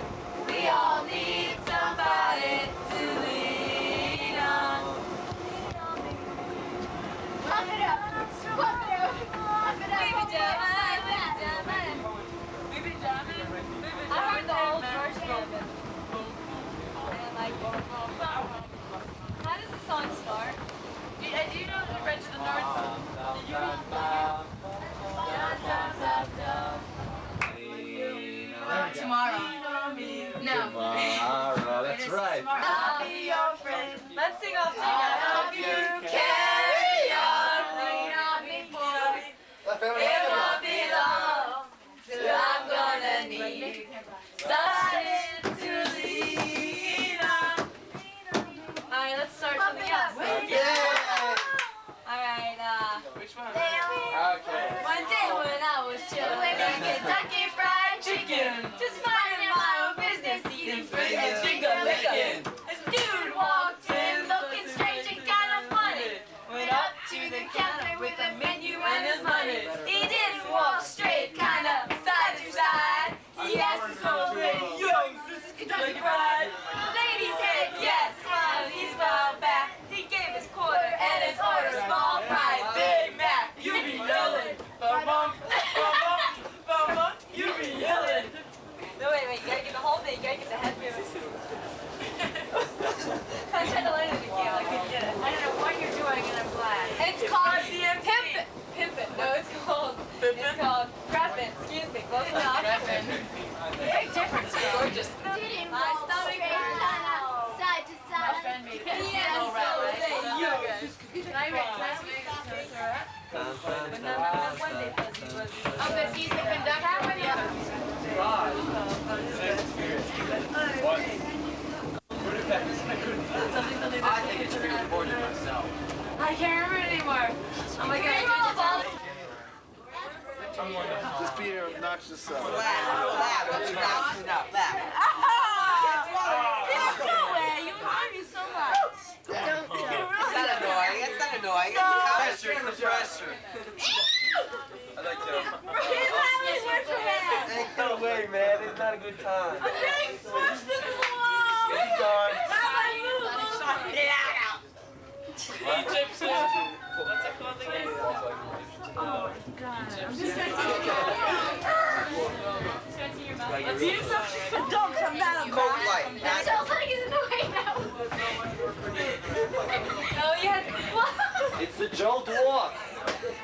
We all need somebody to lean on. Pump it up, pump it up, pump it up. Baby jamming. I heard the old version of it. And like, how does the song start? Do you know the Reg of the North? Did you read that? Tomorrow. No. Tomorrow, that's right. I'll be your friend. Let's sing all together. Help you carry on. Lean on me, boy. It won't be long till I'm gonna need somebody to lean on. Alright, let's start something else. Alright, Which one? okay. One day when I was chilling in Kentucky Fried Chicken, just minding my own business, eating fruit and finger licking. This dude walked in, looking strange and kind of funny. Went up to the counter with a menu and his money. He didn't walk straight, kind of side to side. He asked his old lady, "Yo, this is Kentucky Fried?" The lady said yes, and he smiled back. He gave his quarter and his order, small fries, Big Mac. You be yelling, bum bum, you be yelling. No, wait, you gotta get the whole thing, you gotta get the head moving. I tried to learn it again, I couldn't get it. I don't know what you're doing, and I'm glad. It's called Pimp It. Pimp It. No, it's called Preppin'. Excuse me, close enough. Big difference, gorgeous. My stomach hurts. Side to side. My friend made it. Yes, so good. Can I make but he's the conductor. How many I think it should be recorded myself. I can't remember it anymore. Oh my god. Just be your obnoxious self. Laugh. No way. You remind me so much. It's not annoying. It's not annoying. It's the pressure. I'd like to. Go away, man. It's not a good time. I'm getting smushed in the wall. Keep going. Egyptian. What's it called again? Oh, God. I'm just going to your mouth. Let's use something. Don't come down. Cold light. That sounds like it's in the way now. No, you have to. It's the Jolt walk.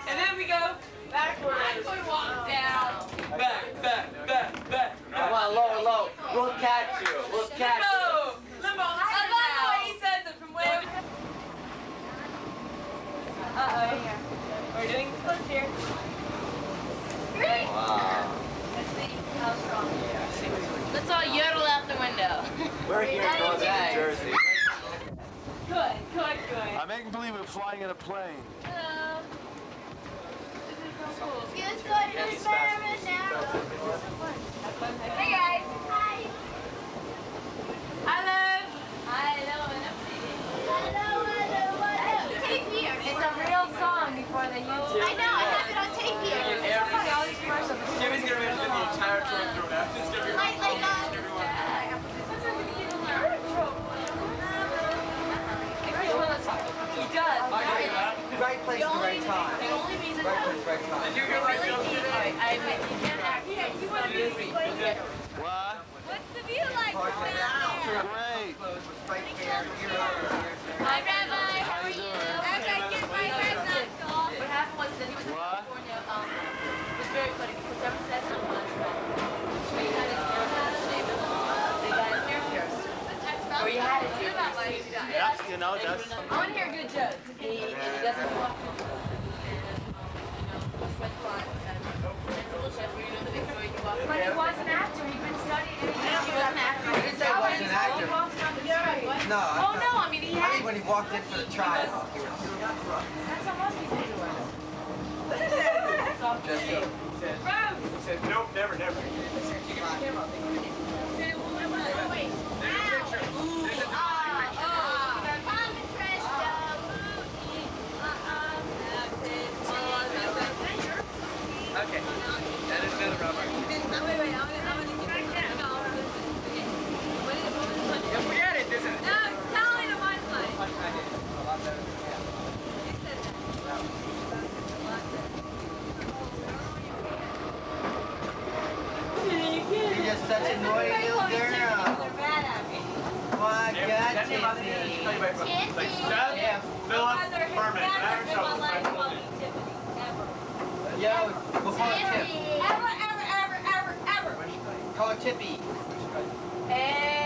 And then we go backwards. Backward walk down. Back. Come on, low. We'll catch you. We'll catch you. Limbo. I love the way he says it from way over. We're doing splits here. Great. Wow. Let's see how strong. Let's all yodel out the window. We're here in Northern New Jersey. Good. I'm making believe we're flying in a plane. Hello. This is so cool. Good sort of experiment now. Hey guys. Hi. Hello. Hello. Tape here. It's a real song before they use it. I know. I have it on tape here. It's so funny. All these commercials. Jimmy's gonna be the entire tour through now. It's gonna be Like He does. Right place, right time. The only reason Right place, right time. Did you hear my joke today? I admit you can't act. You want to be free. What? What's the view like from down there? Great. Hi, Rabbi. How are you? After I get my head knocked off. What happened was that he was in California. It was very funny because ever since so much. So he had his hair shaved. They got his hair pierced. Or he had his hair pierced. Yeah, you know, that's... I want to hear a good joke. And he doesn't walk. But he was an actor. He'd been studying. He was an actor. I didn't say he was an actor. No. Oh no, I mean he I had. mean when he walked in for the trial. That's how most people do it. Just so. He said, nope, never, never. Okay. That is good, Robert. If we edit, there's a... No, tell me the punchline. You're just such a naughty little girl. My God, Tiffany. Seth, Philip, Herman. I haven't shown my Yo, we'll call her Tip. Ever. Call her Tippy. Hey.